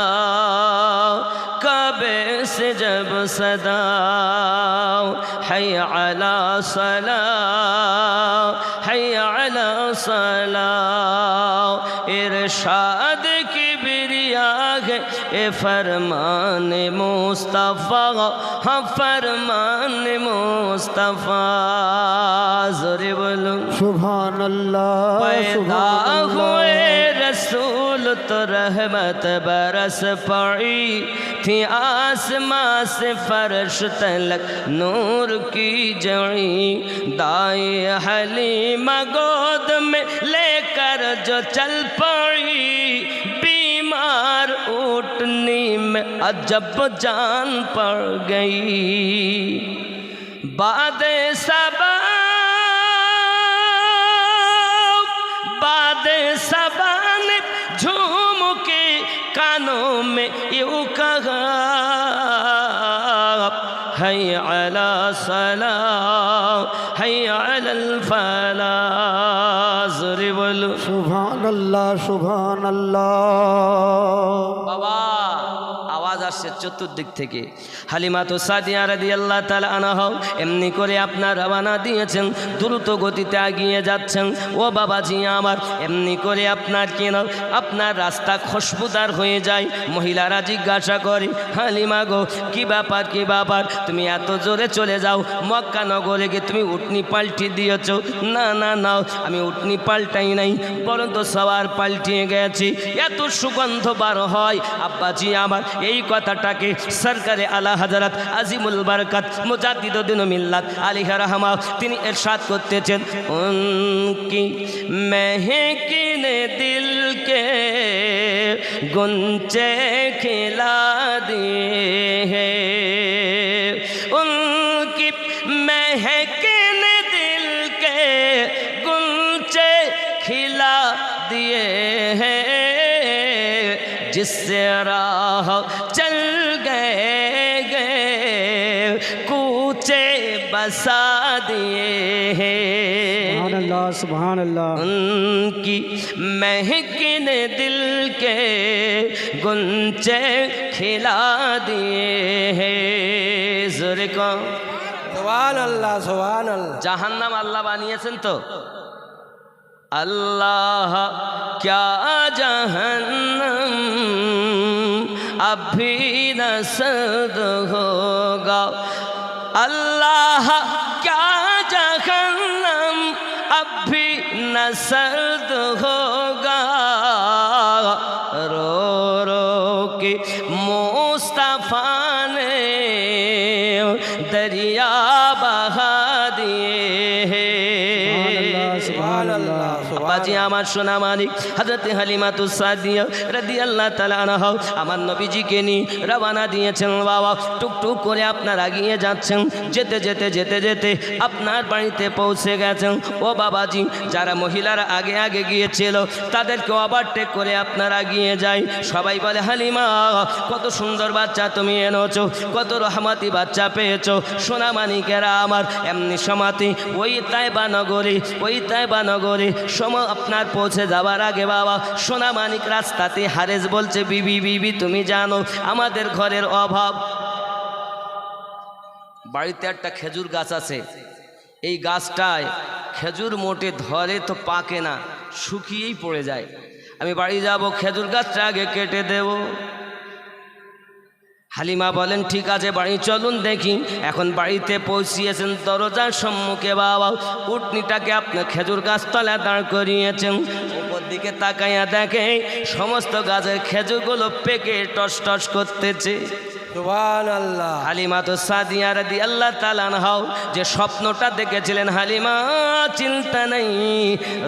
काबे से जब सदा हैया अला सला, हैया अला सला, इरशाद की बिरिया है ए फरमान मुस्तफ़ा, हाँ फरमान मुस्तफ़ा। ज़ोरे बोलो सुभानअल्लाह पैदा सुभानअल्लाह। हुए रसूल तो रहमत बरस पड़ी थी, आसमां से फर्श तलक नूर की जड़ी, दाए हलीमा गोद में लेकर जो चल पड़ी, बीमार ऊँटनी में अजब जान पड़ गई। बादे सबा सबा ने झूम के कानों में यूं कहा, हैया अला सला, हैया अलल फलाह। ज़ोरे बोलो सुभानअल्लाह सुभानअल्लाह। বাবা আওয়াজ আসছে চতুর্দিক থেকে। হালিমা তো সাদিয়া রাদিয়াল্লাহু তাআলা আনহা এমনি করে আপনার রওনা দিয়েছেন, দ্রুত গতিতে এগিয়ে যাচ্ছেন। ও বাবাজি আমার, এমনি করে আপনার কেন আপনার রাস্তা খুশবুদার হয়ে যায়। মহিলারা জিজ্ঞাসা করে, হালিমা গো কি ব্যাপার, কি ব্যাপার, তুমি এত জোরে চলে যাও? মক্কা নগরে গিয়ে তুমি উটনি পাল্টি দিয়েছ? না না না, আমি উটনি পাল্টাই নাই, বরং তো সবার পাল্টিয়ে গেছি। এত সুগন্ধ বার হয় আব্বাজি আমার। এই কথাটাকে সরকারে আলা হযরত আজিমুল বরকত মুজাদ্দিদুদ্দিন মিল্লাত আলাইহি রাহমা তিনি ইরশাদ করতেছেন, উনকি महकिने दिल के गुंचे खिला दिए हैं, उनकी महकिने दिल के गुंचे खिला दिए हैं, जिससे राह चल गए कूचे बसा दिए हैं। सुभान अल्लाह सुभान अल्लाह। उनकी महकिने दिल के गुंचे खिला दिए हैं। ज़ोरे को सुभान अल्लाह सुभान अल्लाह। জাহান্নাম আল্লাহ বানিয়েছেন তো? अल्लाह क्या जहन्नम अभी न सर्द होगा, अल्लाह क्या जहन्नम अभी न सर्द होगा, रो रो के मुस्तफा ने दरिया बहा दिए हैं। सुभान अल्लाह। আব্বাজি আমার সোনা মানিক হযরতে হালিমা তো সাদিয়া রাদিয়াল্লাহু তাআলা আনহা আমার নবীজিকে নিয়ে রওনা দিয়েছেন। বাবা টুকটুক করে আপনার এগিয়ে যাচ্ছেন। যেতে যেতে যেতে যেতে আপনার বাড়িতে পৌঁছে গেছেন। ও বাবাজি, যারা মহিলারা আগে আগে গিয়েছিল তাদেরকে ওভারটেক করে আপনার এগিয়ে যায়। সবাই বলে, হালিমা কত সুন্দর বাচ্চা তুমি এনেছো, কত রহমতি বাচ্চা পেয়েছো। সোনা মানিকেরা আমার এমনি সমাতি ওই তাইবা নগরে আপনার পৌঁছে যাবার আগে বাবা সোনা মানিক রাস্তাতে হারেস বলছে, বিবি বিবি তুমি জানো আমাদের ঘরের অভাব। বাড়িতে একটা খেজুর গাছ আছে, এই গাছটায় খেজুর মোটে ধরে তো পাকে না, শুকিয়েই পড়ে যায়। আমি বাড়ি যাব, খেজুর গাছটা আগে কেটে দেব। হালিমা বলেন, ঠিক আছে বাড়ি চলুন দেখি। এখন বাড়িতে পৌঁছিয়েছেন, দরজার সম্মুখে বাবা উটনিটাকে আপনার খেজুর গাছতলা দাঁড় করিয়েছেন। উপর দিকে তাকাইয়া দেখে সমস্ত গাছের খেজুরগুলো পেকে টস টস করতেছে। সুবহানাল্লাহ। হালিমা তো সাদিয়া রাদিয়াল্লাহু তাআলা আনহা যে স্বপ্নটা দেখেছিলেন, হালিমা চিন্তা নেই,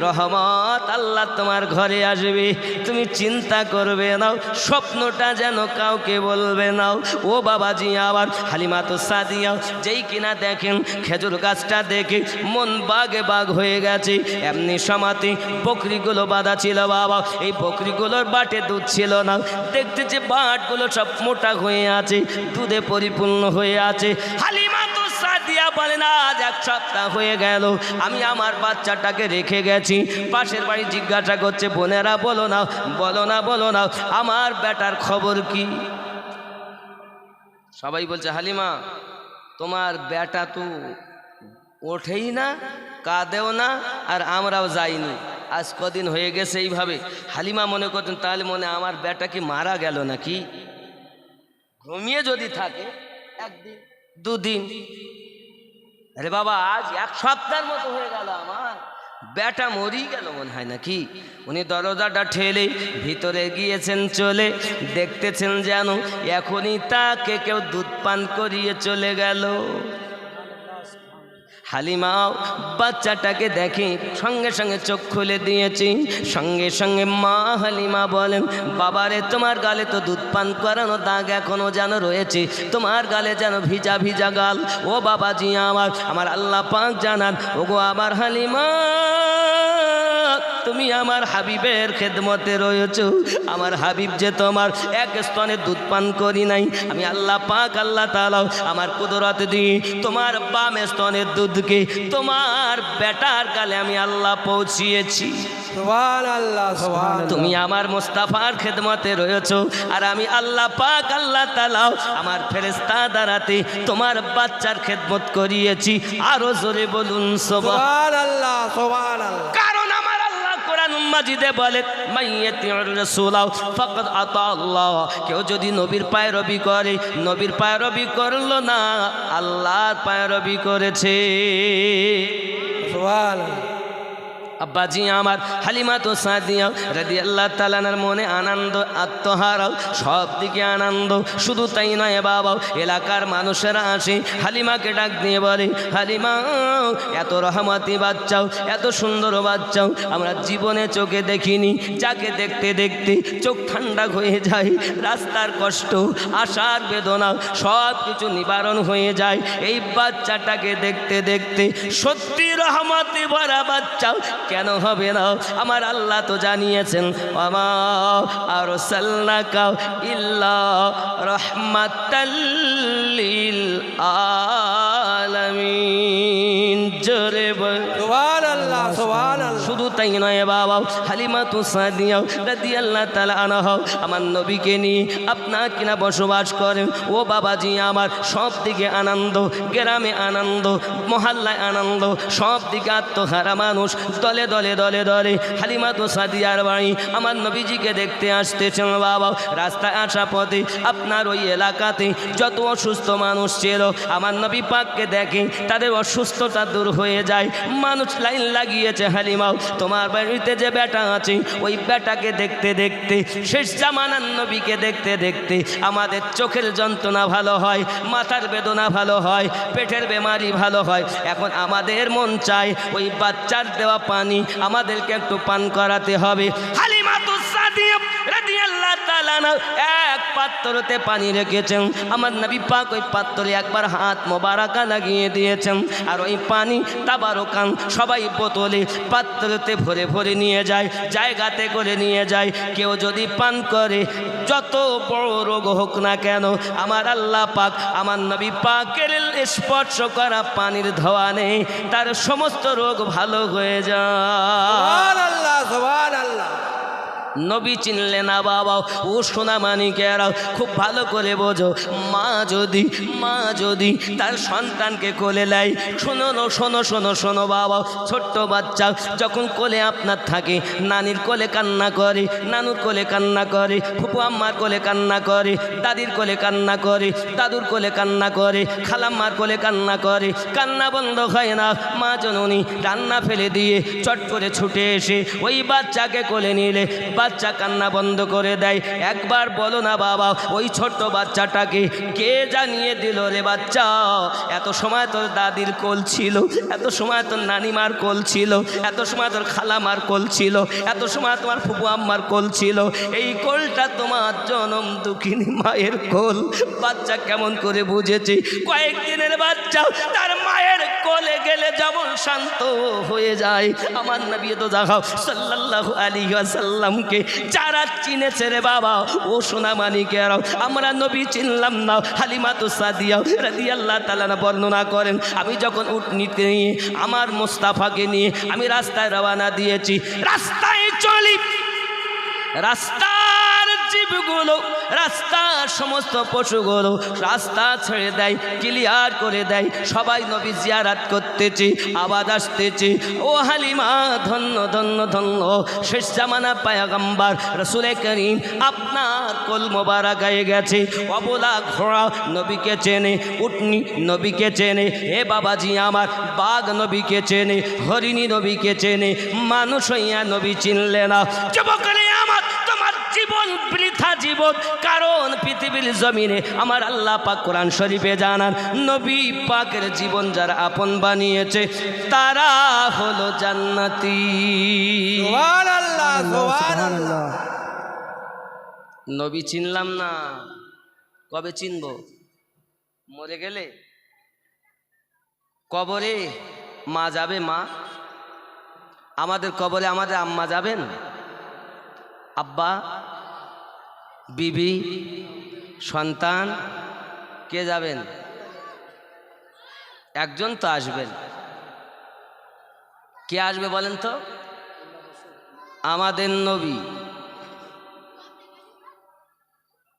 রহমত আল্লাহ তোমার ঘরে আসবে, তুমি চিন্তা করবে না, স্বপ্নটা যেন কাউকে বলবে না। ও বাবাজি আবার হালিমা তো সাদিয়া যেই কিনা দেখেন খেজুর গাছটা দেখে মন বাগে বাগ হয়ে গেছে। এমনি সমাতে বকরিগুলো বাঁধা ছিল বাবা, এই বকরিগুলোর বাটে দুধ ছিল না, দেখতে যে বাটগুলো সব মোটা হয়ে আছে, দুধে পরিপূর্ণ হয়ে আছে। হালিমা তো সাদিয়া বলেন আজ 1 সপ্তাহ হয়ে গেল আমি আমার বাচ্চাটাকে রেখে গেছি। পাশের বাড়ি জিজ্ঞাসা করছে, বোনেরা বলো না বলো না বলো না আমার বেটার খবর কি? সবাই বলছে হালিমা তোমার বেটা তো ওঠেই না, কাঁদেও না, আর আমরাও যাইনি, আজ কদিন হয়ে গেছে এইভাবে। হালিমা মনে করতেন তাহলে মনে আমার বেটা কি মারা গেল নাকি? ঘুমিয়ে যদি থাকে 1 দিন 2 দিন, আরে বাবা আজ 1 সপ্তাহের মতো হয়ে গেল আমার বেটা মরি গেল মনে হয় নাকি? উনি দরজাটা ঠেলে ভিতরে গিয়েছেন, চলে দেখতেছেন যেন এখনই তাকে কেউ দুধ পান করিয়ে চলে গেল। হালিমাও বাচ্চাটাকে দেখে সঙ্গে সঙ্গে চোখ খুলে দিয়েছি। সঙ্গে সঙ্গে মা হালিমা বলেন, বাবারে তোমার গালে তো দুধ পান করানো দাগ এখনো যেন রয়েছে, তোমার গালে যেন ভিজা ভিজা গাল। ও বাবাজি আমার আল্লাহ পাক জানান, ওগো আমার হালিমা তুমি আমার হাবিবের খেদমতে রয়েছো। আমার হাবিব যে তোমার 1 স্তনে দুধ পান করি নাই, আমি আল্লাহ পাক আল্লাহ তাআলা আমার কুদরত দিয়ে তোমার বাম স্তনের দুধকে তোমার বেটার গালে আমি আল্লাহ পৌঁছিয়েছি। সুবহানাল্লাহ সুবহানাল্লাহ। তুমি আমার মুস্তাফার খেদমতে রয়েছো, আর আমি আল্লাহ পাক আল্লাহ তাআলা আমার ফেরেশতা দ্বারাতে তোমার বাচ্চার খেদমত করিয়েছি। আরো জোরে বলুন সুবহানাল্লাহ সুবহানাল্লাহ। কারণ আমার আল্লাহ কোরআন মাজিদে বলে, মাইয়াতিউর রাসূলা ফাকাদ আতা আল্লাহ, কেউ যদি নবীর পায়রবি করে, নবীর পায়রবি করলো না, আল্লাহর পায়রবি করেছে। সুবহানাল্লাহ। আব্বাজি আমার হালিমা তো সাদিয়া রাদিয়াল্লাহু তাআলা আনহার মনে আনন্দ, আত্মহারাও সব দিকে আনন্দ। শুধু তাই নয় বাবা, এলাকার মানুষেরা আসে হালিমাকে ডাক দিয়ে বলে, হালিমা এত রহমতি বাচ্চাও, এত সুন্দর বাচ্চাও আমরা জীবনে চোখে দেখিনি, যাকে দেখতে দেখতে চোখ ঠান্ডা হয়ে যায়, রাস্তার কষ্ট আশার বেদনা সব কিছু নিবারণ হয়ে যায় এই বাচ্চাটাকে দেখতে দেখতে। সত্যি রহমতে ভরা বাচ্চাও কেন হবে না? আমার আল্লাহ তো জানিয়েছেন, ওমা আরসালনাকা ইল্লা রাহমাতাল লিল আলামিন। জোরে বল সুবহানাল্লাহ সুবহানাল্লাহ। শুধু তাই নয় বাবা, হালিমা তো সাদিয়া রাদিয়াল্লাহু তাআলা আনহা আমার নবীকে নিয়ে আপনার কিনা বসবাস করেন। ও বাবাজি আমার সব দিকে আনন্দ, গ্রামে আনন্দ, মহল্লায় আনন্দ, সব দিকে আত্মহারা মানুষ দলে দলে দলে দলে হালিমা তো সাদিয়ার বাড়ি আমার নবীজিকে দেখতে আসতেছেন। বাবা রাস্তায় আসা পথে আপনার ওই এলাকাতে যত অসুস্থ মানুষ ছিল আমার নবী পাককে দেখে তাদের অসুস্থতা দূর হয়ে যায়। মানুষ লাইন লাগিয়েছে, হালিমাও তোমার বাড়িতে যে বেটা আছে ওই বেটাকে দেখতে দেখতে, শেষ জামানার নবীকে দেখতে দেখতে আমাদের চোখের যন্ত্রণা ভালো হয়, মাথার বেদনা ভালো হয়, পেটের বেমারি ভালো হয়। এখন আমাদের মন চায় ওই বাচ্চার দেওয়া পানি আমাদেরকে একটু পান করাতে হবে। হালিমা তো সাদিয়া রাদিয়াল্লাহু তাআলা এক পাত্রতে পানি রেখেছেন, আমার নবী পাক ওই পাত্রে একবার হাত মোবারকা লাগিয়ে দিয়েছেন, আর ওই পানি তাবারকান সবাই বোতলে পাত্রতে ভরে ভরে নিয়ে যায়, জায়গাতে করে নিয়ে যায়। কেউ যদি পান করে যত বড় রোগ হোক না কেন, আমার আল্লাহ পাক আমার নবী পাকের স্পর্শ করা পানির ধোয়া নেই, তার সমস্ত রোগ ভালো হয়ে যায়। সুবহানাল্লাহ সুবহানাল্লাহ। নবী চিনলে না বাবা, ও সোনা মানিকেরা খুব ভালো করে বোঝো, মা যদি তার সন্তানকে কোলে নেয়, শোনো শোনো শোনো শোনো বাবা, ছোট্ট বাচ্চা যখন কোলে আপনার থাকে, নানির কোলে কান্না করে, নানুর কোলে কান্না করে, ফুপু আম্মার কোলে কান্না করে, দাদির কোলে কান্না করে, দাদুর কোলে কান্না করে, খালাম্মার কোলে কান্না করে, কান্না বন্ধ হয় না। মা জননী রান্না ফেলে দিয়ে চট করে ছুটে এসে ওই বাচ্চাকে কোলে নিলে বাচ্চা কান্না বন্ধ করে দেয়। একবার বলো না বাবা, ওই ছোট্ট বাচ্চাটাকে কে জানিয়ে দিল রে বাচ্চা? এত সময় তোর দাদির কোল ছিল, এত সময় তোর নানিমার কোল ছিল, এত সময় তোর খালামার কোল ছিল, এত সময় তোমার ফুপু আম্মার কোল ছিল। এই কোলটা তোমার জনম দুঃখিনী মায়ের কোল। বাচ্চা কেমন করে বুঝেছে? কয়েকদিনের বাচ্চা তার মায়ের কোলে গেলে যেমন শান্ত হয়ে যায়, আমার নবী তো দেখাও সাল্লাল্লাহু আলাইহি ওয়াসাল্লামকে যারা চিনেছে রে বাবা, ও সোনা মানিকেরাও, আমরা নবী চিনলাম না। হালিমাতু সাদিয়া রাদিয়াল্লাহু তাআলা বর্ণনা করেন, আমি যখন উটনিতে নিয়ে আমার মোস্তাফাকে নিয়ে আমি রাস্তায় রওনা দিয়েছি, রাস্তায় চলি, রাস্তার জীবগুলো, রাস্তার সমস্ত পশুগুলো রাস্তা ছেড়ে দেয়, ক্লিয়ার করে দেয়, সবাই নবী জিয়ারাত করতেছে, আবাদ আসতেছে। ও হালিমা ধন্য ধন্য ধন্য, শেষ জামানা পয়গম্বর রাসূলে করিম আপনার কোল মোবারক গায়ে গেছে। অবলা ঘোড়া নবীকে চেনে, উটনি নবীকে চেনে, হে বাবাজি আমার বাঘ নবীকে চেনে, হরিণী নবীকে চেনে, মানুষ হইয়া নবী চিনলে না। যুবকরে আমার, তোমার জীবন বৃথা জীবন, কারণ পৃথিবীর জমিনে আমার আল্লাহ পাক কোরআন শরীফে জানান, নবী পাকের জীবন যারা আপন বানিয়েছে তারা হলো জান্নাতি। সুবহানাল্লাহ সুবহানাল্লাহ। নবী চিনলাম না, কবে চিনব? মরে গেলে? কবরে মা যাবে? মা আমাদের কবরে আমাদের আম্মা যাবেন? আব্বা, বিবি, সন্তান, কে যাবেন? একজন তো আসবেন। কে আসবে বলেন তো? আমাদের নবী।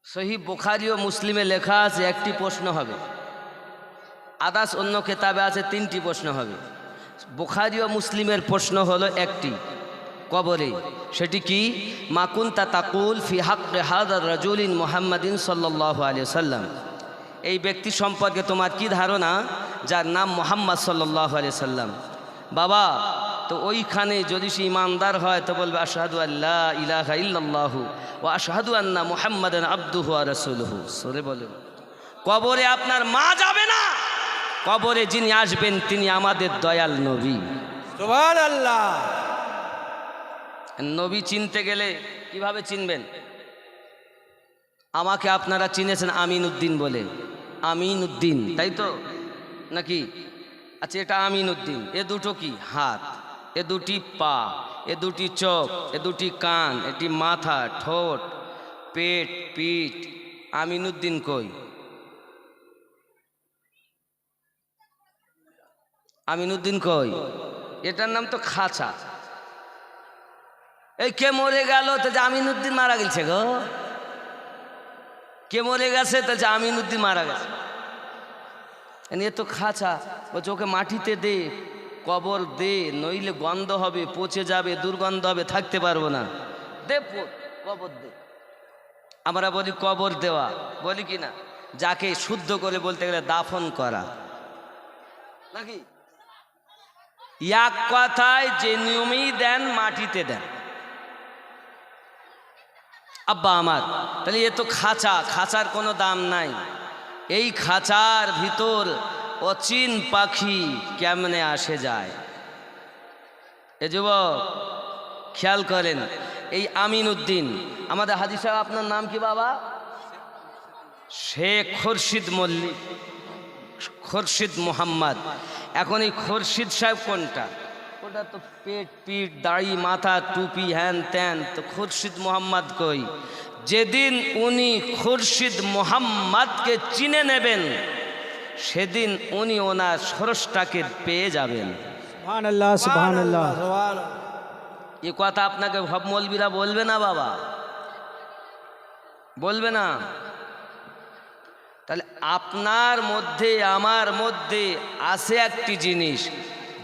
সহিহ বুখারী ও মুসলিমে লেখা আছে একটি প্রশ্ন হবে, আদার্স অন্য কিতাবে আছে 3টি প্রশ্ন হবে। বুখারী ও মুসলিমের প্রশ্ন হলো একটি কবরে, সেটি কি? মা কুনতা তাকুল ফি হাক্কি হাযার রাজুলিন মুহাম্মাদিন সাল্লাল্লাহু আলাইহি ওয়াসাল্লাম, এই ব্যক্তি সম্পর্কে তোমার কি ধারণা যার নাম মুহাম্মদ সাল্লাল্লাহু আলাইহি ওয়াসাল্লাম? বাবা, তো ওইখানে যদি সে ইমানদার হয় তো বলবে আশহাদু আল্লা ইলাহা ইল্লাল্লাহু ওয়া আশহাদু আন্না মুহাম্মাদান আবদুহু ওয়া রাসূলুহু। সরে বলেন, কবরে আপনার মা যাবে না, কবরে যিনি আসবেন তিনি আমাদের দয়াল নবী। সুবহানাল্লাহ। নবী চিনতে গেলে কিভাবে চিনবেন? আমাকে আপনারা চিনেছেন আমিন উদ্দিন বলে, আমিন উদ্দিন, তাই তো নাকি? আচ্ছা, এটা আমিন উদ্দিন, এ দুটো কি? হাত, এ দুটি পা, এ দুটি চোখ, এ দুটি কান, এটি মাথা, ঠোঁট, পেট, পিঠ। আমিন উদ্দিন কই? আমিন উদ্দিন কই? এটার নাম তো খাঁচা। এই কে মরে গেল তো যে আমিন উদ্দিন মারা গেছে গো? কে মরে গেছে তো যে আমিন উদ্দিন মারা গেছে? এ তো খাঁচা, বলছে ওকে মাটিতে দে, কবর দে, নইলে গন্ধ হবে, পচে যাবে, দুর্গন্ধ হবে, থাকতে পারবো না, দে কবর দে। আমরা বলি কবর দেওয়া, বলি কি না? যাকে শুদ্ধ করে বলতে গেলে দাফন করা, নাকি? এক কথায় যে নিয়মেই দেন মাটিতে দেন। আব্বা আমার, তাহলে এ তো খাঁচা, খাঁচার কোনো দাম নাই। এই খাঁচার ভিতর অচিন পাখি কেমনে আসে যায়? এ যুবক খেয়াল করেন, এই আমিন উদ্দিন, আমাদের হাজী সাহেব, আপনার নাম কি বাবা? শেখ খুরশিদ মল্লিক, খুরশিদ মোহাম্মদ। এখন এই খুরশিদ সাহেব কোনটা? ওটা তো পেট, পিঠ, দাড়ি, মাথা, টুপি, হ্যান ত্যান, তো খুরশিদ মোহাম্মদ কই? যেদিন উনি খুরশিদ মোহাম্মদকে চিনে নেবেন সেদিন উনি ওনার স্রষ্টাকে পেয়ে যাবেন। সুবহানাল্লাহ সুবহানাল্লাহ। এ কথা আপনাকে সব মৌলবীরা বলবে না বাবা, বলবে না। তাহলে আপনার মধ্যে আমার মধ্যে আছে একটি জিনিস,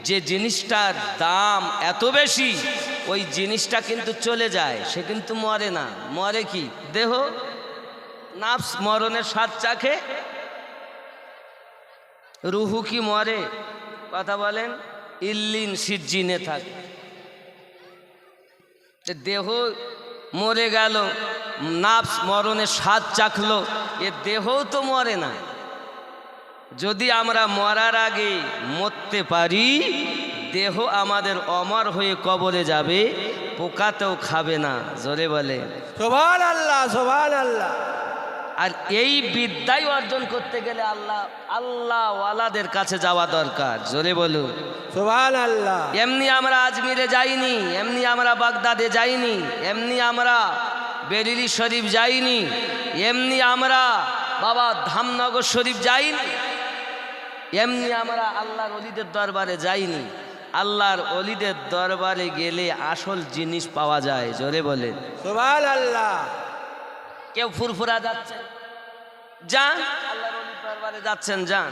যে জিনিসটার দাম এত বেশি, ওই জিনিসটা কিন্তু চলে যায়, সে কিন্তু মরে না। মরে কি? দেহ, নাফস মরণের স্বাদ চাখে। রুহু কি মরে? কথা বলেন, ইল্লিন সিজ্জিনে থাকে। দেহ মরে গেল, নাফস মরণের স্বাদ চাখলো, এ দেহও তো মরে না। যদি আমরা মরার আগে মরতে পারি, দেহ আমাদের অমর হয়ে কবরে যাবে, পোকাতেও খাবে না। জোরে বলে সুবহানাল্লাহ, সুবহানাল্লাহ। আর এই বিদ্যাই অর্জন করতে গেলে আল্লাহ ওয়ালাদের কাছে যাওয়া দরকার। জোরে বলুন সুবহানাল্লাহ। এমনি আমরা আজমিরে যাইনি, এমনি আমরা বাগদাদে যাইনি, এমনি আমরা বেরিলি শরীফ যাইনি, এমনি আমরা বাবা ধামনগর শরীফ যাইনি, এমনি আমরা আল্লাহর অলিদের দরবারে যাইনি। আল্লাহর অলিদের দরবারে গেলে আসল জিনিস পাওয়া যায়। জোরে বলেন সুবহানাল্লাহ। কেউ ফুরফুরা যাচ্ছেন, যান। আল্লাহর অলির দরবারে যাচ্ছেন, যান।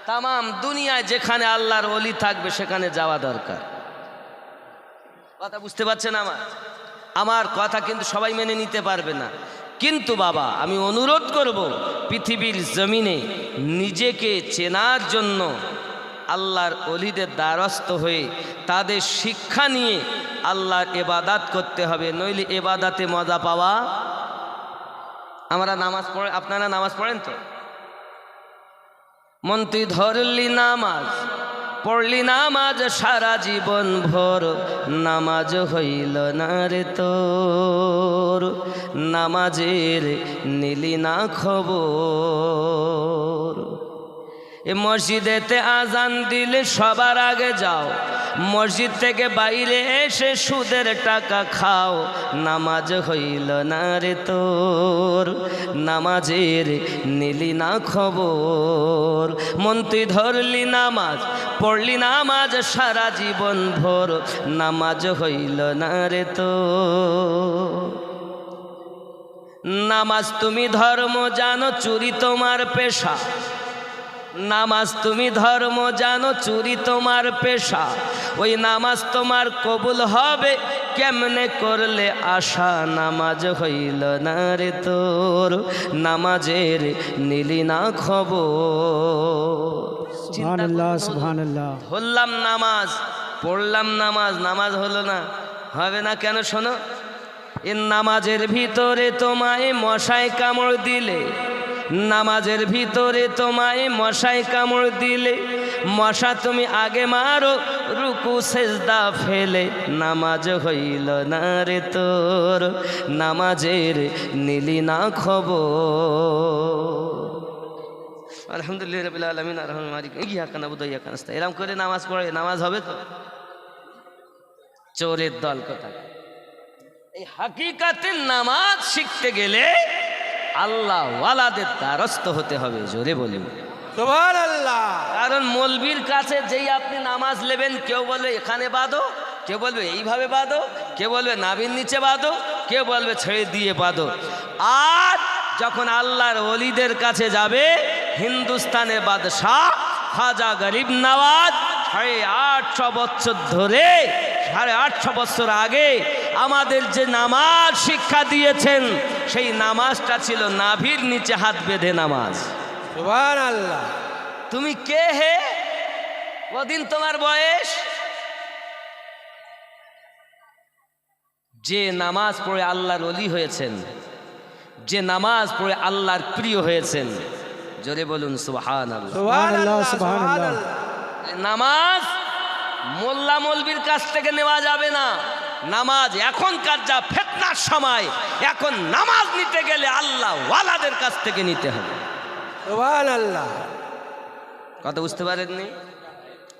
তামাম দুনিয়ায় যেখানে আল্লাহর অলি থাকবে সেখানে যাওয়া দরকার। কথা বুঝতে পারছেন? আমার কথা কিন্তু সবাই মেনে নিতে পারবে না, কিন্তু বাবা আমি অনুরোধ করব, পৃথিবীর জমিনে নিজেকে চেনার জন্য আল্লাহর অলিদের দ্বারস্থ হয়ে তাদের শিক্ষা নিয়ে আল্লাহর ইবাদত করতে হবে, নইলে ইবাদতে মজা পাওয়া। আমরা নামাজ পড়ে, আপনারা নামাজ পড়েন তো? মন তুই ধরলি নামাজ, পড়লি নামাজ সারা জীবন ভোর, নামাজ হইল না রে তোর, নামাজের নিলি না খবর। এ মসজিদেতে আজান দিলে সবার আগে যাও, মসজিদ থেকে বাইরে এসে সুদের টাকা খাও, নামাজ হইল না রে তোর, নামাজের নিলি না খবর। মন তুই ধরলি নামাজ, পড়লি নামাজ সারা জীবন ভোর, নামাজ হইল না রে তোর। নামাজ তুমি ধর্ম জানো, চুরি তোমার পেশা। নামাজ তুমি ধর্ম জানো, চুরি তোমার পেশা। ওই নামাজ তোমার কবুল হবে কেমনে করলে আশা, নামাজ হইল না রে তোর, নামাজের নিলি না খবর। সুবহানাল্লাহ, সুবহানাল্লাহ। ধরলাম নামাজ, পড়লাম নামাজ, নামাজ হলো না, হবে না কেন? শোনো, এ নামাজের ভিতরে তোমায় মশায় কামড় দিলে, নামাজের ভিতরে তোমায় মশায় কামড় দিলে, মশা তুমি আগে মারো রুকু সেজদা ফেলে, নামাজ হইল না রে তোর, নামাজের নিলি না খবর। আলহামদুলিল্লাহ রাব্বিল আলামিন আর রহমানির মালিক ইয়াকা নাবুদু ওয়া ইয়াকা নাস্তাইন। এরকম করে নামাজ পড়ে নামাজ হবে তো? চোরের দল কোথায়? এই হাকিকাতের নামাজ শিখতে গেলে আল্লাহ ওয়ালাদের দ্বারস্থ হতে হবে। জোরে বলুন সুবহানাল্লাহ। কারণ মৌলবীর কাছে যেই আপনি নামাজ নেবেন, কেউ বলবে এখানে বাঁধো, কেউ বলবে এইভাবে বাঁধো, কেউ বলবে নাভির নিচে বাঁধো, কেউ বলবে ছেড়ে দিয়ে বাঁধো। আর যখন আল্লাহর ওলিদের কাছে যাবে, হিন্দুস্তানের বাদশাহ খাজা গরিব নওয়াজ 850 বছর ধরে, 850 বছর আগে আমাদের যে নামাজ শিক্ষা দিয়েছেন, সেই নামাজটা ছিল নাভির নিচে হাত বেঁধে নামাজ। সুবহানাল্লাহ। তুমি কে হে? কদিন তোমার বয়স? যে নামাজ পড়ে আল্লাহর ওলি হয়েছেন, যে নামাজ পড়ে আল্লাহর প্রিয় হয়েছেন, জোরে বলুন সুবহানাল্লাহ। সুবহানাল্লাহ, সুবহানাল্লাহ। নামাজ মোল্লা মৌলবীর কাছ থেকে নেওয়া যাবে না। নামাজ এখনকার যা ফিতনার সময়, এখন নামাজ নিতে গেলে আল্লাহ ওয়ালাদের কাছ থেকে নিতে হবে। সুবহানাল্লাহ। কথা বুঝতে পারেননি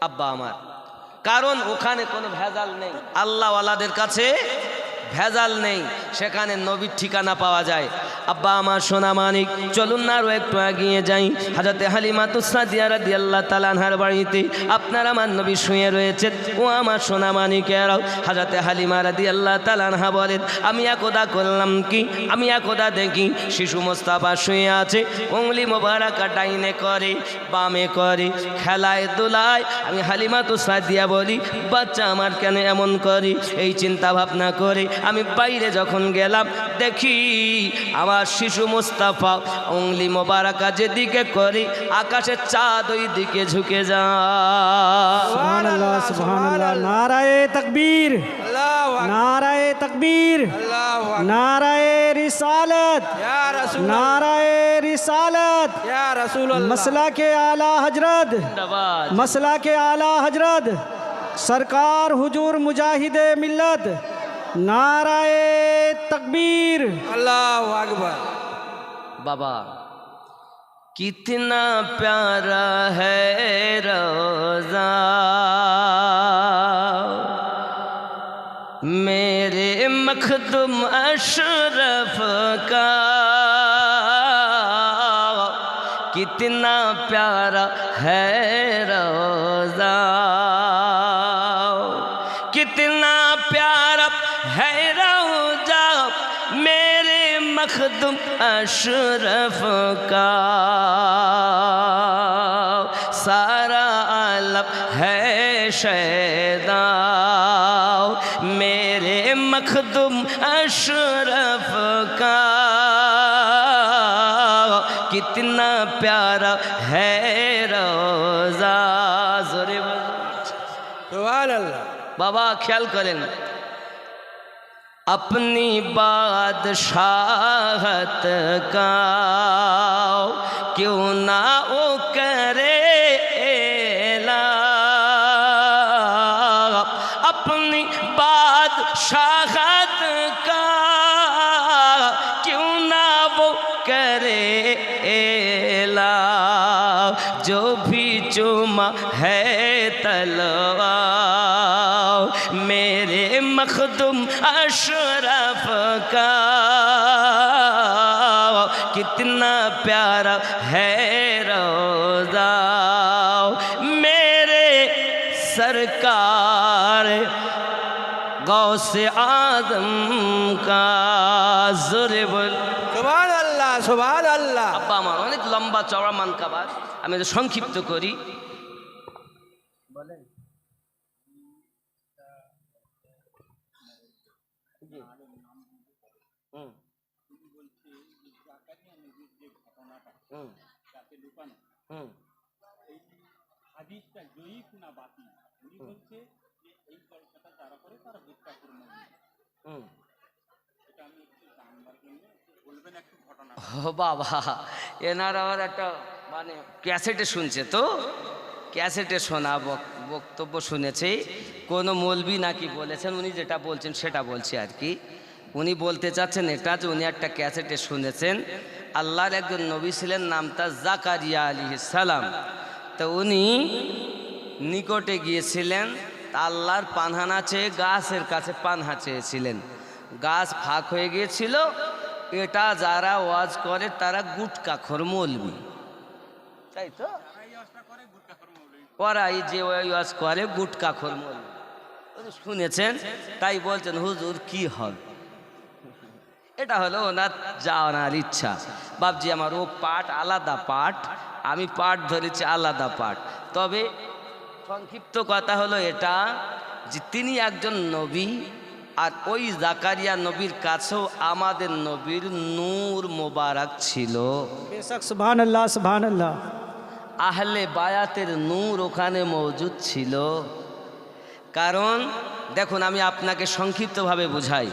আব্বা আমার? কারণ ওখানে কোনো ভেজাল নেই, আল্লাহ ওয়ালাদের কাছে ভেজাল নেই, সেখানে নবীর ঠিকানা পাওয়া যায়। আব্বা আমার সোনা মানিক, চলুন না আরো একটু এগিয়ে যাই। হযরতে হালিমাতুস সাদিয়া রাদিয়াল্লাহু তাআলা আনহার বাড়িতে আপনার আমার নবী শুয়ে রয়েছেন। ও আমার সোনা মানিকেরাও, হযরতে হালিমা রাদিয়াল্লাহু তাআলা আনহা বলেন, আমি একদা করলাম কি, আমি একদা দেখি শিশু মোস্তাফা শুয়ে আছে, উংলি মোবারকা ডাইনে করে বামে করে, খেলায় দোলায়। আমি হালিমাতুস সাদিয়া বলি, বাচ্চা আমার কেন এমন করে? এই চিন্তা ভাবনা করে আমি বাইরে যখন গেলাম, দেখি আমার শিশু মুস্তাফা উংলি মোবারকা যেদিকে করে, আকাশের চাঁদ ওই দিকে ঝুঁকে যায়। সুবহানাল্লাহ, সুবহানাল্লাহ। নারায়ে তাকবীর। আল্লাহু अल्लाहु अकबर नाराए तकबीर, अल्लाहु अकबर नाराए रिसालत, या रसूल नाराए रिसालत, या रसूल अल्लाह मसला के आला हजरत, जिंदाबाद। मसला के आला हजरत सरकार हुजूर मुजाहिदे मिल्लत, नाराए तकबीर। अल्लाहु अकबर। बाबा कितना प्यारा है रोज़ा मेरे मखदुम अशरफ का, कितना प्यारा है रोज़ा, कितना प्यारा है रोज़ा मेरे मखदुम अशरफ का, सारा आलम है शैदा मेरे मखदुम अशरफ का, कितना प्यारा है रोज़ा। जोरे सुभान अल्लाह। बाबा ख्याल करें, अपनी बादशाहत का क्यों ना ओ करे ऐलान, अपनी बादशाहत का क्यों ना वो करे ऐलान, जो भी चुमा है तलवार मेरे मखदुम अशरफ का, कितना प्यारा है रोज़ा मेरे सरकार गौसे आदम का। जोरे बोल सुभान अल्लाह सुभान अल्लाह। আব্বা আমার অনেক লম্বা চওড়া মানকাবাত, আমি এটা সংক্ষিপ্ত করি। বলেন ও বাবা, এনারা আবার একটা মানে ক্যাসেটে শুনছে, তো ক্যাসেটে শোনা বক্তব্য শুনেছে, কোনো মৌলবি নাকি বলেছেন, উনি যেটা বলছেন সেটা বলছি আর কি। উনি বলতে চাচ্ছেন এটা যে উনি একটা ক্যাসেটে শুনেছেন আল্লাহর একজন নবী ছিলেন, নামটা জাকারিয়া আলাইহিস সালাম। তো উনি নিকটে গিয়েছিলেন, তা আল্লাহর পানহানা চেয়ে গাছের কাছে পানহা চেয়েছিলেন, গাছ ফাঁক হয়ে গিয়েছিল। এটা যারা ওয়াজ করে তারা গুটকাখোর মৌলবি, তাই তো, ওরাই যে ওয়াজ করে গুটকাখোর মৌলবি। শুনেছেন তাই বলছেন হুজুর কি হবে, এটা হলো ওনার জানার ইচ্ছা। বাবজি আমার ও পাঠ আলাদা পাঠ, আমি পাঠ ধরেছি আলাদা পাঠ। তবে সংক্ষিপ্ত কথা হলো এটা যে তিনি একজন নবী, আর ওই জাকারিয়া নবীর কাছেও আমাদের নবীর নূর মোবারক ছিল। बेशक सुभान अल्लाह सुभान अल्लाह। আহলে বায়াতের নূর ওখানে মজুদ ছিল। কারণ দেখুন আমি আপনাকে সংক্ষিপ্তভাবে বুঝাই,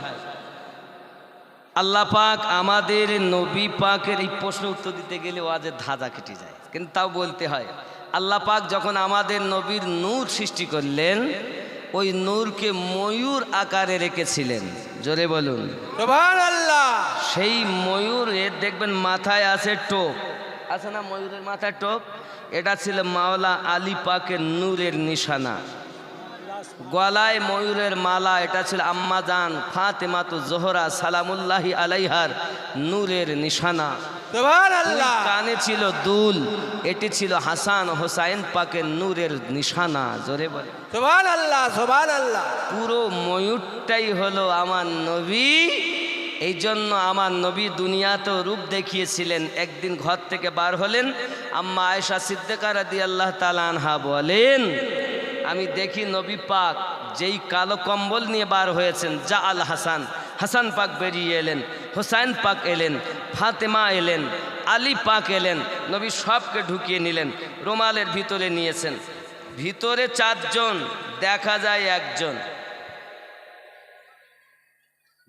আল্লাহ পাক আমাদের নবী পাকের এই প্রশ্ন উত্তর দিতে গেলে ওয়াজের ধাঁধা কেটে যায়, কিন্তু তাও বলতে হয়। আল্লাহ পাক যখন আমাদের নবীর নূর সৃষ্টি করলেন, ওই নূরকে ময়ূর আকারে রেখেছিলেন। জোরে বলুন সুবহানাল্লাহ। সেই ময়ূরের দেখবেন মাথায় আছে টোপ, আছে না ময়ূরের মাথায় টোপ? এটা ছিল মাওলা আলী পাকের নূরের নিশানা। গলায় ময়ূরের মালা, এটা ছিল আম্মাজান ফাতেমাতু জোহরা সালামুল্লাহি আলাইহার নূরের নিশানা। সুবহানাল্লাহ। কানে ছিল দুল, এটি ছিল হাসান হোসাইন পাকের নূরের নিশানা। জোরে বলে সুবহানাল্লাহ সুবহানাল্লাহ। পুরো ময়ূরটাই হলো আমার নবী। এই জন্য আমার নবী দুনিয়াতেও রূপ দেখিয়েছিলেন। একদিন ঘর থেকে বার হলেন, আম্মা আয়েশা সিদ্দিকা রাদিয়াল্লাহু তাআলা আনহা বলেন, আমি দেখি নবী পাক যেই কালো কম্বল নিয়ে বার হয়েছেন, যা আল হাসান, হাসান পাক বেরিয়ে এলেন, হোসাইন পাক এলেন, ফাতেমা এলেন, আলী পাক এলেন। নবী সবকে ঢুকিয়ে নিলেন, রুমালের ভিতরে নিয়েছেন। ভিতরে 4 জন, দেখা যায় 1 জন।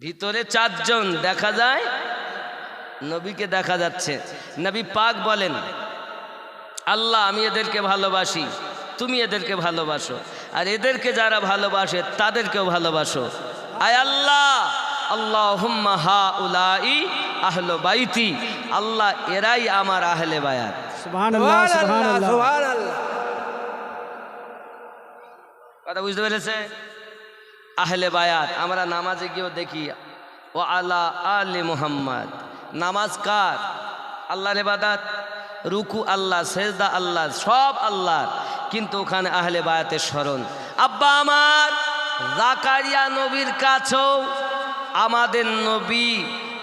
ভিতরে 4 জন দেখা যায়, নবীকে দেখা যাচ্ছে। নবী পাক বলেন, আল্লাহ আমি এদেরকে ভালোবাসি, তুমি এদেরকে ভালোবাসো, আর এদেরকে যারা ভালোবাসে তাদেরকেও ভালোবাসো। আয় আল্লাহ, আল্লাহুম্মা হাউলাই আহলে বাইতি, আল্লাহ এরাই আমার আহলে বায়াত। সুবহানাল্লাহ, সুবহানাল্লাহ। সুবহানাল্লাহ। কথা বুঝতে পেরেছে? আহলে বায়াত আমরা নামাজে গিয়েও দেখি, ও আলা আলি মুহাম্মদ। নামাজ কার? আল্লাহর ইবাদত, রুকু আল্লাহ, সেজদা আল্লাহ, সব আল্লাহর, কিন্তু ওখানে আহলে বায়াতের স্মরণ। আব্বা আমার জাকারিয়া নবীর কাছেও আমাদের নবী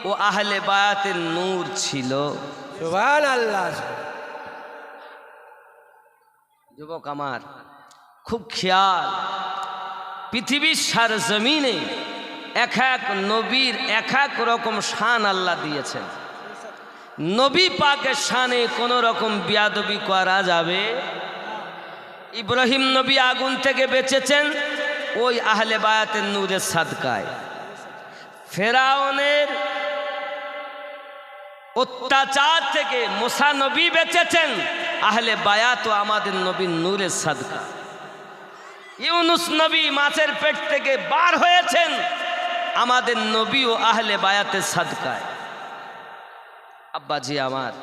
ও আহলে বায়াতের নূর ছিল। সুবহানাল্লাহ। যুবক আমার খুব খেয়াল, পৃথিবীর সারজমিনে এক এক নবীর এক এক রকম শান আল্লাহ দিয়েছেন। নবী পাকের শানে কোনো রকম বিয়াদবি করা যাবে? ইব্রাহিম নবী আগুন থেকে বেঁচেছেন ওই আহলে বায়াতের নূরের সাদকায়। ফেরাউনের অত্যাচার থেকে মুসা নবী বেঁচেছেন আহলে বায়াত ও আমাদের নবীর নূরের সাদকা। ইউনুস নবী মাছের পেট থেকে বার হয়েছেন আমাদের নবী ও আহলে বায়াতের সাদকায়। আব্বাজি আমার,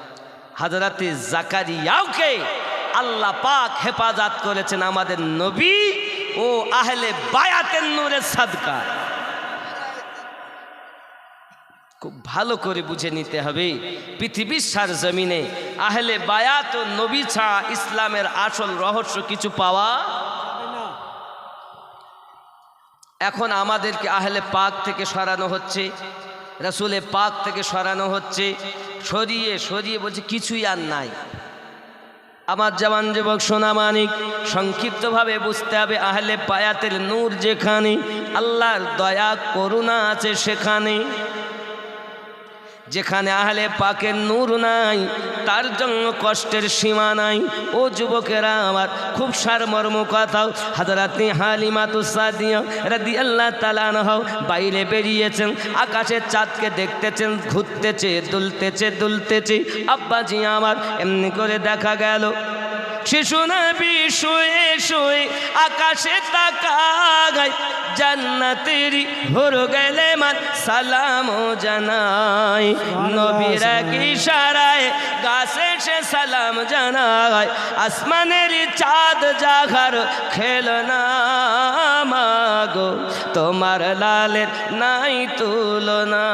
হযরতে জাকারিয়াকে আল্লাহ পাক হেফাজত করেছেন আমাদের নবী ও আহলে বায়াতের নূরের সাদকায়। খুব ভালো করে বুঝে নিতে হবে, পৃথিবীর সারজমিনে আহলে বায়াত ও নবী ছাড়া ইসলামের আসল রহস্য কিছু পাওয়া। এখন আমাদেরকে আহলে পাক থেকে সরানো হচ্ছে, রাসূলে পাক থেকে সরানো হচ্ছে, সরিয়ে সরিয়ে বলছে কিছুই আর নাই। আমার জওয়ান যুবক সোনা মানিক, সংক্ষিপ্তভাবে বুঝতে হবে, আহলে বায়াতের নূর যেখানে, আল্লাহর দয়া করুণা আছে সেখানে। যেখানে আহলে পাকের নূর নাই তার জন্য কষ্টের সীমা নাই। ও যুবকেরা আমার, খুব সারমর্ম কথা, হযরতে হালিমাতুস সাদিয়া রাদিয়াল্লাহু তাআলা আনহা বাইরে বেরিয়েছেন, আকাশের চাঁদকে দেখতেছেন, ঘুরতেছে, দুলতেছে। আব্বাজি আমার, এমনি করে দেখা গেল শিশু নবী শুয়ে শুয়ে আকাশে তাকায়, জান্নাতেরি ভোর গেলে মান সালাম জানাই, নবীর এক ইশারায় গাছে সে সালাম জানায়, আসমানের চাঁদ জাগার খেলনা মাগো, তোমার লালের নাই তুলনা।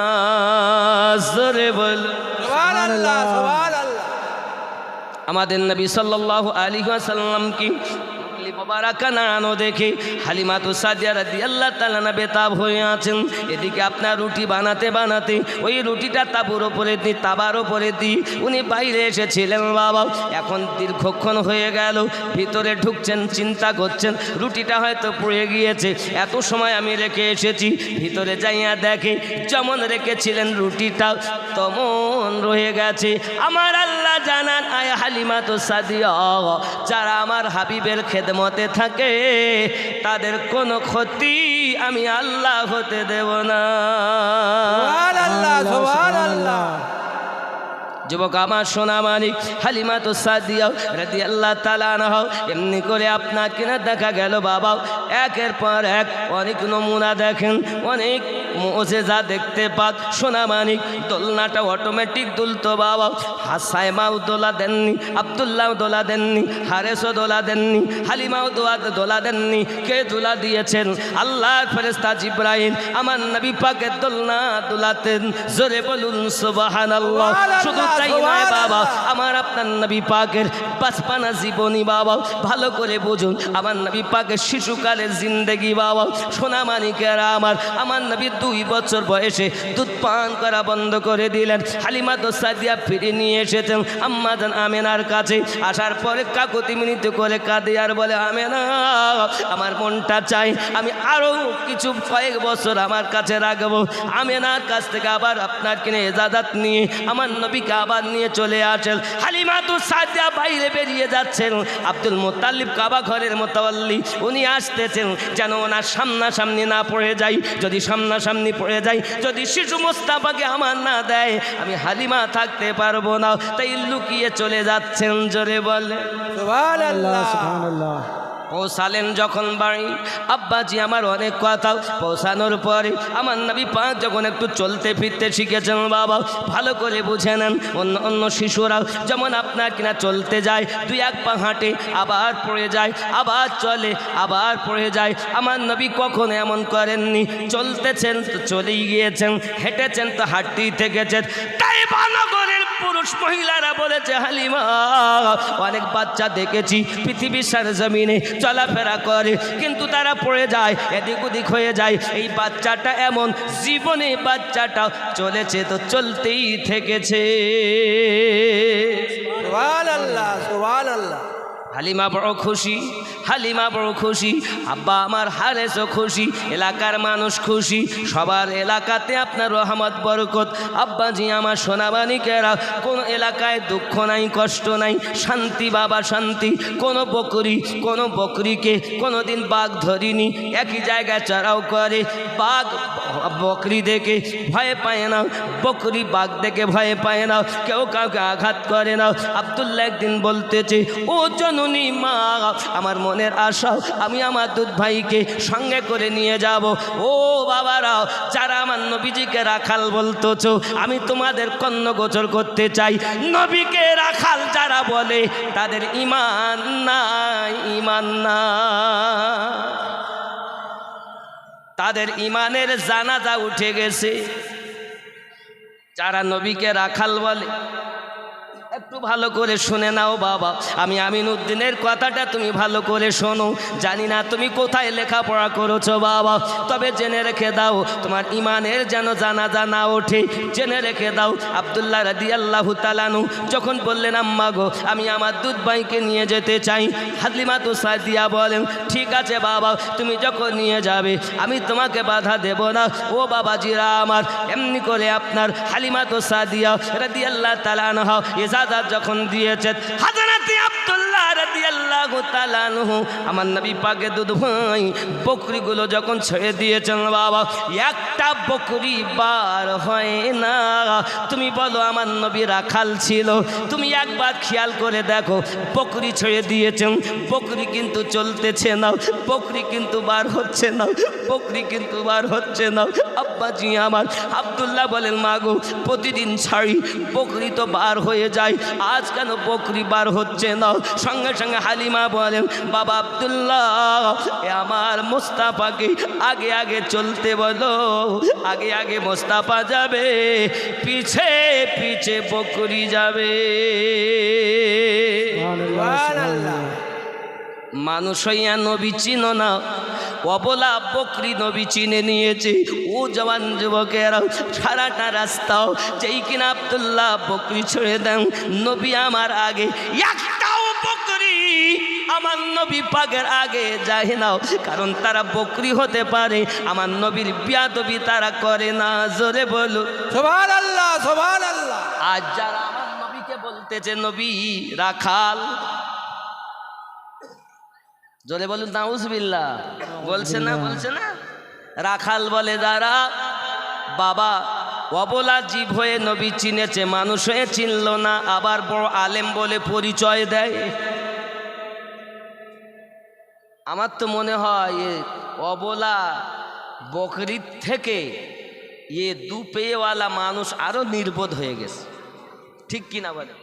জোরে বল সুবহানাল্লাহ। সুবহানাল্লাহ। আমাদের নবী সাল্লাল্লাহু আলাইহি ওয়াসাল্লাম কি মোবারকা নাড়ানো দেখে হালিমাতুস সাদিয়া রাদিয়াল্লাহু তাআলা না বেতাব হয়ে আছেন। এদিকে আপনার রুটি বানাতে ওই রুটিটা তাবুর ওপরে দিই, তাবার ওপরে দিই, উনি বাইরে এসেছিলেন বাবা। এখন দীর্ঘক্ষণ হয়ে গেল, ভিতরে ঢুকছেন, চিন্তা করছেন রুটিটা হয়তো পুড়ে গিয়েছে, এত সময় আমি রেখে এসেছি। ভিতরে যাইয়া দেখে যেমন রেখেছিলেন রুটিটা তেমন রয়ে গেছে। আমার আল্লাহ জানান, আয় হালিমাতুস সাদিয়া, যারা আমার হাবিবের খেদমতে থাকে তাদের কোনো ক্ষতি আমি আল্লাহ হতে দেব না। সুবহানাল্লাহ। সুবহানাল্লাহ। যুবক আমার সোনা মানিক, হালিমাতুস সাদিয়া রাদিয়াল্লাহু তাআলা আনহা এমনি করে আপনাকে না দেখা গেল বাবা, একের পর এক অনেক নমুনা দেখেন, অনেক মুজিজা দেখতে পাক। সোনা মানিক, দোলনাটা অটোমেটিক দুলতো বাবা। হাসাইমাও দোলা দেননি, আব্দুল্লাহ দোলা দেননি, হারেসও দোলা দেননি, হালিমাও দোলা দেননি। কে দোলা দিয়েছেন? আল্লাহর ফেরেশতা জিবরাইল আমার নবী পাকের দোলনা দোলাতেন। জোরে বলুন সুবহানাল্লাহ। শুধু তাই নয় বাবা, আমার আপনার নবী পাকের বাচপানা জীবনী বাবা, ভালো করে বুঝুন। আমার নবী পাকের শিশুকালের জিন্দেগি বাবা। সোনা মানিকেরা আমার নবী 2 বছর বয়সে দুধ পান করা বন্ধ করে দিলেন। হালিমাতুস সাদিয়া ফিরে নিয়ে এসেছেন আম্মা জান আমেনার কাছে। আসার পরে কাকুতি মিনতি করে কাঁদে আর বলে, আমেনা আমার মনটা চাই আমি আরো কিছু কয়েক বছর আমার কাছে রাখবো। আমেনার কাছ থেকে আবার আপনার কিনে ইজাজত নিয়ে আমার নবীকে আবার নিয়ে চলে আসেন। হালিমাতুস সাদিয়া বাইরে বেরিয়ে যাচ্ছেন। আব্দুল মুত্তালিব কাবা ঘরের মোতাওয়াল্লি, উনি আসতেছেন যেন ওনার সামনাসামনি না পড়ে যায়। যদি সামনাসামনি সামনাসামনি পড়ে যাই, যদি শিশু মোস্তাফাকে আমার না দেয় আমি হালিমা থাকতে পারবো না, তাই লুকিয়ে চলে যাচ্ছেন। জোরে বলে সুবহানাল্লাহ। সুবহানাল্লাহ। পৌঁছালেন যখন বাড়ি, আব্বাজি আমার অনেক কথা। পৌঁছানোর পরে আমার নবী পাক যখন একটু চলতে ফিরতে শিখেছেন, বাবা ভালো করে বুঝে নেন, অন্য অন্য শিশুরাও যেমন আপনার কিনা চলতে যায়, দুই এক পা হাঁটে আবার পড়ে যায়, আবার চলে আবার পড়ে যায়, আমার নবী কখনো এমন করেননি। চলতেছেন তো চলেই গিয়েছেন, হেঁটেছেন তো হাঁটতেই থেকেছেন। তাই নগরের পুরুষ মহিলারা বলেছে, হালিমা অনেক বাচ্চা দেখেছি পৃথিবীর সরজমিনে চলাফেরা করে, কিন্তু তারা পড়ে যায়, এদিক ওদিক হয়ে যায়। এই বাচ্চাটা এমন, জীবনে বাচ্চাটা চলেছে তো চলতেই থেকেছে। সুবহানাল্লাহ সুবহানাল্লাহ। হালিমা বড় খুশি, হালিমা বড় খুশি, আব্বা আমার হারেসও খুশি, এলাকার মানুষ খুশি, সবার এলাকাতে আপনার রহমত বরকত। আব্বাজি আমার সোনাবানিকেরা, কোনো এলাকায় দুঃখ নাই কষ্ট নাই, শান্তি বাবা শান্তি। কোনো বকরিকে কোনো দিন বাঘ ধরিনি, একই জায়গায় চড়াও করে। বাঘ বকরি দেখে ভয় পায় না, বকরি বাঘ দেখে ভয় পায় না, কেউ কাউকে আঘাত করে না। আব্দুল্লাহ একদিন বলতেছে, ও জননী মা, আমার মনের আশা আমি আমার দুধ ভাইকে সঙ্গে করে নিয়ে যাব। ও বাবারাও, যারা আমার নবীজিকে রাখাল বলতেছ, আমি তোমাদের কর্ণগোচর করতে চাই, নবীকে রাখাল যারা বলে তাদের ঈমান নাই, ঈমান না, তাদের ঈমানের জানাজা উঠে গেছে। যারা নবীকে রাখাল বলে, একটু ভালো করে শুনে নাও বাবা, আমি আমিনউদ্দিনের কথাটা তুমি ভালো করে শোনো। জানি না তুমি কোথায় লেখাপড়া করেছো বাবা, তবে জেনে রেখে দাও, তোমার ঈমানের যেন জানাজা না ওঠে, জেনে রেখে দাও। আব্দুল্লাহ রাদিয়াল্লাহু তাআলা আনহু যখন বললেন, আম্মা গো আমি আমার দুধ ভাইকে নিয়ে যেতে চাই, হালিমাতু সাদিয়া বলেন, ঠিক আছে বাবা, তুমি যখন নিয়ে যাবে আমি তোমাকে বাধা দেব না। ও বাবাজিরা আমার, এমনি করে আপনার হালিমাতু সাদিয়া রাদিয়াল্লাহু তাআলা আনহা ইজাজত যখন দিয়েছেন, হযরত আব্দুল্লাহ রাদিয়াল্লাহু তাআলা আনহু আমার নবী পাকের দুধ ভাই বকরিগুলো যখন ছেড়ে দিয়েছেন, বাবা একটা বকরি বার হয় না। তুমি বলো আমার নবী রাখাল ছিল, তুমি একবার খেয়াল করে দেখো, বকরি ছেড়ে দিয়েছেন, বকরি কিন্তু চলতেছে না, বকরি কিন্তু বার হচ্ছে না, বকরি কিন্তু বার হচ্ছে না। আব্বাজি আমার, আব্দুল্লাহ বলেন, মাগো প্রতিদিন ছাড়ি, বকরি তো বার হয়ে যায়, আজ কেন বকরি বার হচ্ছে না? সঙ্গে সঙ্গে হালিমা বলেন, বাবা আব্দুল্লাহ, আমার মোস্তাফাকে আগে আগে চলতে বলো, আগে আগে মোস্তাফা যাবে, পিছে পিছে বকরি যাবে। সুবহানাল্লাহ। মানুষ হইয়া নবী চিনো না, অবলা বকরি নবী চিনে নিয়েছে। ও জওয়ান যুবকেরা, সারাটা রাস্তাও যেই কিনা আব্দুল্লাহ বকরি ছেড়ে দেন, নবী আমার আগে একটাও বকরি আমার নবী পাকের আগে যায় না, কারণ তারা বকরি হতে পারে, আমার নবীর বিয়াদবি তারা করে না। জোরে বলো সুবহানাল্লাহ সুবহানাল্লাহ। আজ যারা আমার নবীকে বলতেছে নবী রাখাল, জোরে বলুন নাউজুবিল্লাহ, বলছে না, বলছে না, রাখাল বলে যারা, বাবা অবলা জীব হয়ে নবী চিনেছে, মানুষ হয়ে চিনল না, আবার বড় আলেম বলে পরিচয় দেয়। আমার তো মনে হয় এ অবলা বকরির থেকে এ দুপেওয়ালা মানুষ আরো নির্বোধ হয়ে গেছে, ঠিক কিনা বলে?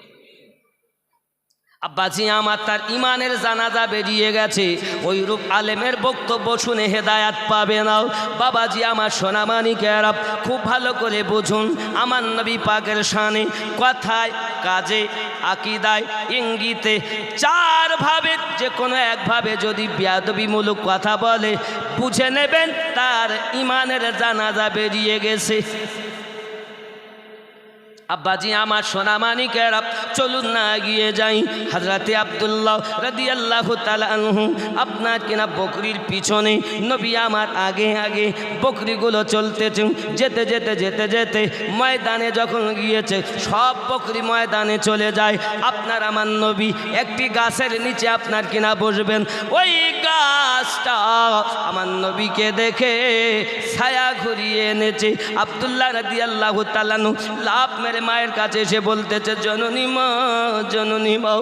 আব্বাজি আমার, তার ইমানের জানাজা বেরিয়ে গেছে, ওই রূপ আলেমের বক্তব্য শুনে হেদায়াত পাবে না। বাবাজি আমার, সোনামানিকেরা খুব ভালো করে বুঝুন, আমার নবী পাকের শানে কথায় কাজে আকীদায় ইঙ্গিতে চারভাবে যে কোনো একভাবে যদি বেয়াদবিমূলক কথা বলে, বুঝে নেবেন তার ইমানের জানাজা বেরিয়ে গেছে। আব্বাজি আমার সোনা মানিকেরা, চলুন না এগিয়ে যাই। হযরতে আব্দুল্লাহ রাদিয়াল্লাহু তাআলা আনহু আপনার কিনা বকরির পিছনে, নবী আমার আগে আগে, বকরিগুলো চলতেছে। যেতে যেতে যেতে যেতে ময়দানে যখন গিয়েছে, সব বকরি ময়দানে চলে যায়। আপনার আমার নবী একটি গাছের নিচে আপনার কিনা বসবেন। ওই গাছটা আমার নবীকে দেখে ছায়া ঘুরিয়ে এনেছে। আব্দুল্লাহ রাদিয়াল্লাহু তাআলা আনহু লাফ মেরে মায়ের কাছে এসে বলতেছে, জননী মা, জননী মা,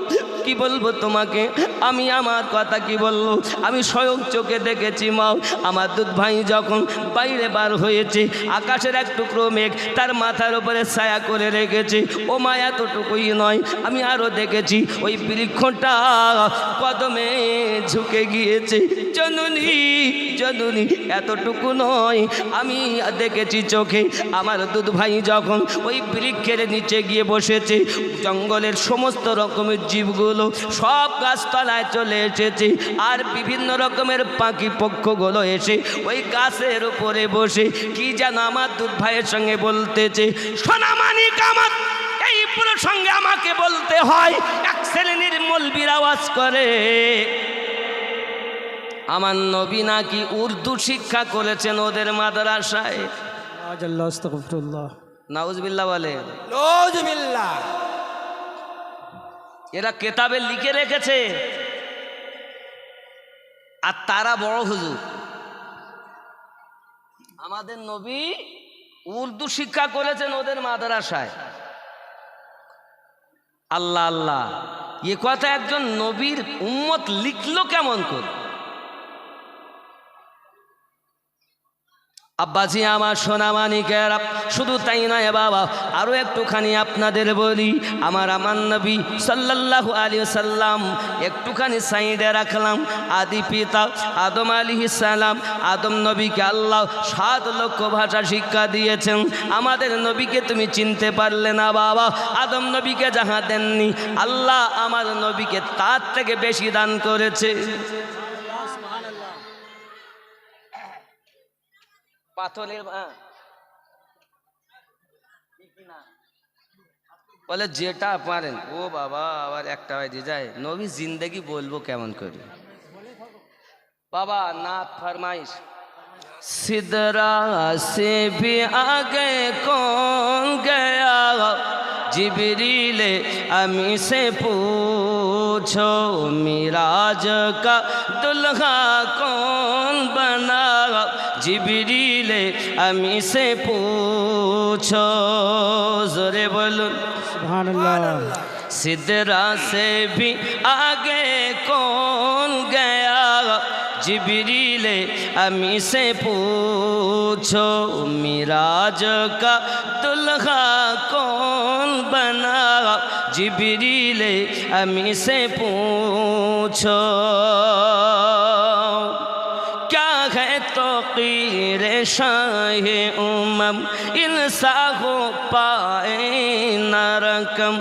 কি বলবো তোমাকে, আমি আমার কথা কি বলবো, আমি স্বয়ং চোখে দেখেছি মা। আমার দুধ ভাই যখন বাইরে বার হয়েছে, আকাশের এক টুকরো মেঘ তার মাথার উপরে ছায়া করে রেখেছে। ও মা, এতটুকুই নয়, আমি আরো দেখেছি ওই বৃক্ষটা কদমে ঝুঁকে গিয়েছে। জননী, জননী, এতটুকু নয়, আমি দেখেছি চোখে আমার দুধ ভাই যখন ওই বৃক্ষের নিচে গিয়ে বসেছে, জঙ্গলের সমস্ত রকমের জীবগুলো সব গাছতলায় চলে এসেছে। আর বিভিন্ন রকমের পাখি পক্ষগুলো এসে ওই গাছের উপরে বসে কি যেন আমার দুধ ভাইয়ের সঙ্গে বলতেছে। সোনামানিক, আমার এই প্রসঙ্গে আমাকে বলতে হয়, এক শ্রেণীর মৌলবীর আওয়াজ করে আমার নবী নাকি উর্দু শিক্ষা করেছেন ওদের মাদ্রাসায়। আল্লাহ আস্তাগফিরুল্লাহ। নাউজুবিল্লাহ বলে। নওজুবিল্লাহ। এরা কেতাবে লিখে রেখেছে, আর তারা বড় হুজুর। আমাদের নবী উর্দু শিক্ষা করেছেন ওদের মাদ্রাসায়। আল্লাহ আল্লাহ, এ কথা একজন নবীর উম্মত লিখলো কেমন করে? আব্বাজি আমার সোনা মানিকেরা, শুধু তাই নয় বাবা, আরও একটুখানি আপনাদের বলি। আমার নবী সাল্লাল্লাহু আলাইহি সাল্লাম একটুখানি সাইডে রাখলাম। আদি পিতা আদম আলাইহিস সালাম, আদম নবীকে আল্লাহ 7 লক্ষ ভাষা শিক্ষা দিয়েছেন। আমাদের নবীকে তুমি চিনতে পারলে না বাবা। আদম নবীকে যাহা দেননি, আল্লাহ আমার নবীকে তার থেকে বেশি দান করেছে। পাথরের বলে যেটা পারেন। ও বাবা, আবার একটা হয় দিয়ে যায়। নবী জিন্দেগি বলবো কেমন করে বাবা? নাত ফরমাইশ। সিদরা সে ভি আগে কौन गया, जिब्रीले अमी से पूछो, मिराज का दुल्हा कौन बना, जिब्रीले अमी से पूछो। जोरे बोलूं सुभानअल्लाह। सिदरा से भी आगे कौन गया, जिब्रीले अमी से पूछो, मिराज का दुल्हा कौन बना, जिब्रीले अमी से पूछो। क्या है तो कीरे शाह उमम, इंसा हो पाए न रकम,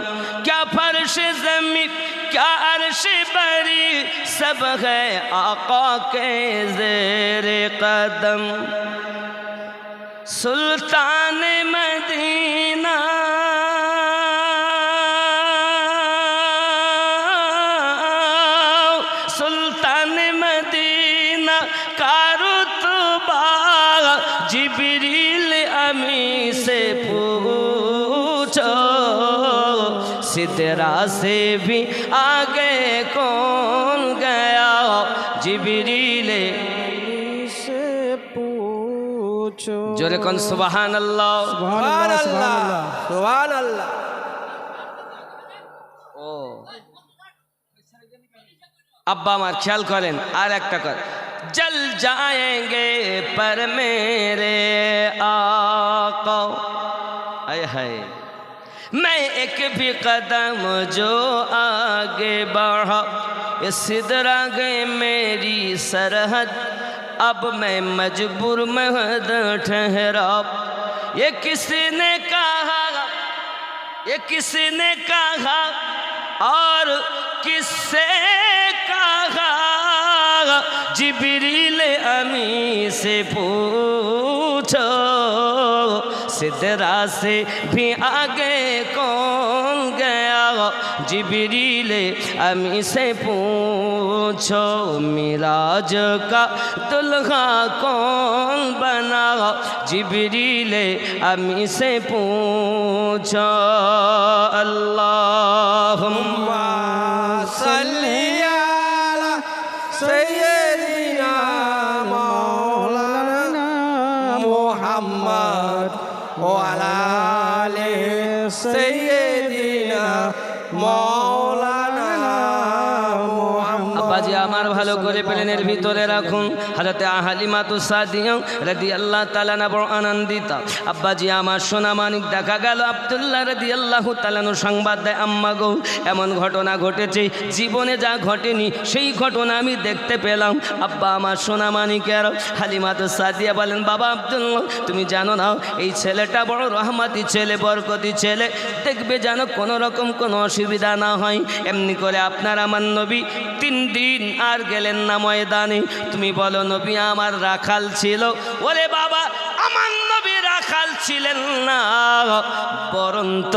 क्या फर्श ज़मीन क्या अर्श बरी, सब है आका के ज़ेरे कदम। सुल्तान मदीना सुल्तान मदीना का रुतबा, जिब्रील अमी से पूछो, सिदरा से भी आगे कौन गया, जिब्रीले से पूछो। जोरे कौन सुबहान अल्लाह। सुभानअल्लाह, सुभानअल्लाह। सुभानअल्लाह। ও আব্বা আমার খেয়াল করেন, আর একটা কর। जल जाएंगे पर मेरे आका, आय हाय, मैं एक भी कदम जो आगे बढ़ा, इस सिदरा गए मेरी सरहद, अब मैं मजबूर महद ठहरा। ये किसने कहा, ये किसने कहा और किससे कहा, जिब्रील अमी से पूछो, सिदरा से भी आगे कौन गया जिब्रील अमी से पूछो मिराज का दुल्हा कौन बना जिब्रील अमी से पूछो अल्लाहुम्मा सल्ली अला सय्यदिना मौलाना मुहम्मद व अला आले सय्यदिना मौलाना मुहम्मद। আব্বাজি আমার ভালো করে প্লেনের ভিতরে রাখুন। হযরতে হালিমাতু সাদিয়া রাদিয়াল্লাহু তাআলা না বড় আনন্দিত। আব্বাজি আমার সোনা মানিক দেখা গেল আব্দুল্লাহ রাদিয়াল্লাহু তাআলা সংবাদ দেয়, আম্মা গো এমন ঘটনা ঘটেছে, জীবনে যা ঘটেনি সেই ঘটনা আমি দেখতে পেলাম। আব্বা আমার সোনা মানিকের হালিমাতু সাদিয়া বলেন, বাবা আব্দুল্লাহ তুমি জানো না এই ছেলেটা বড় রহমতি ছেলে, বরকতি ছেলে, দেখবে যেন কোনো রকম কোনো অসুবিধা না হয়। এমনি করে আপনার আমার নবী 3 দিন আর গেলেন না ময়দানে। তুমি বলো নবী আমার রাখাল ছিল? ওরে বাবা আমার নবী রাখাল ছিলেন না, বরন্ত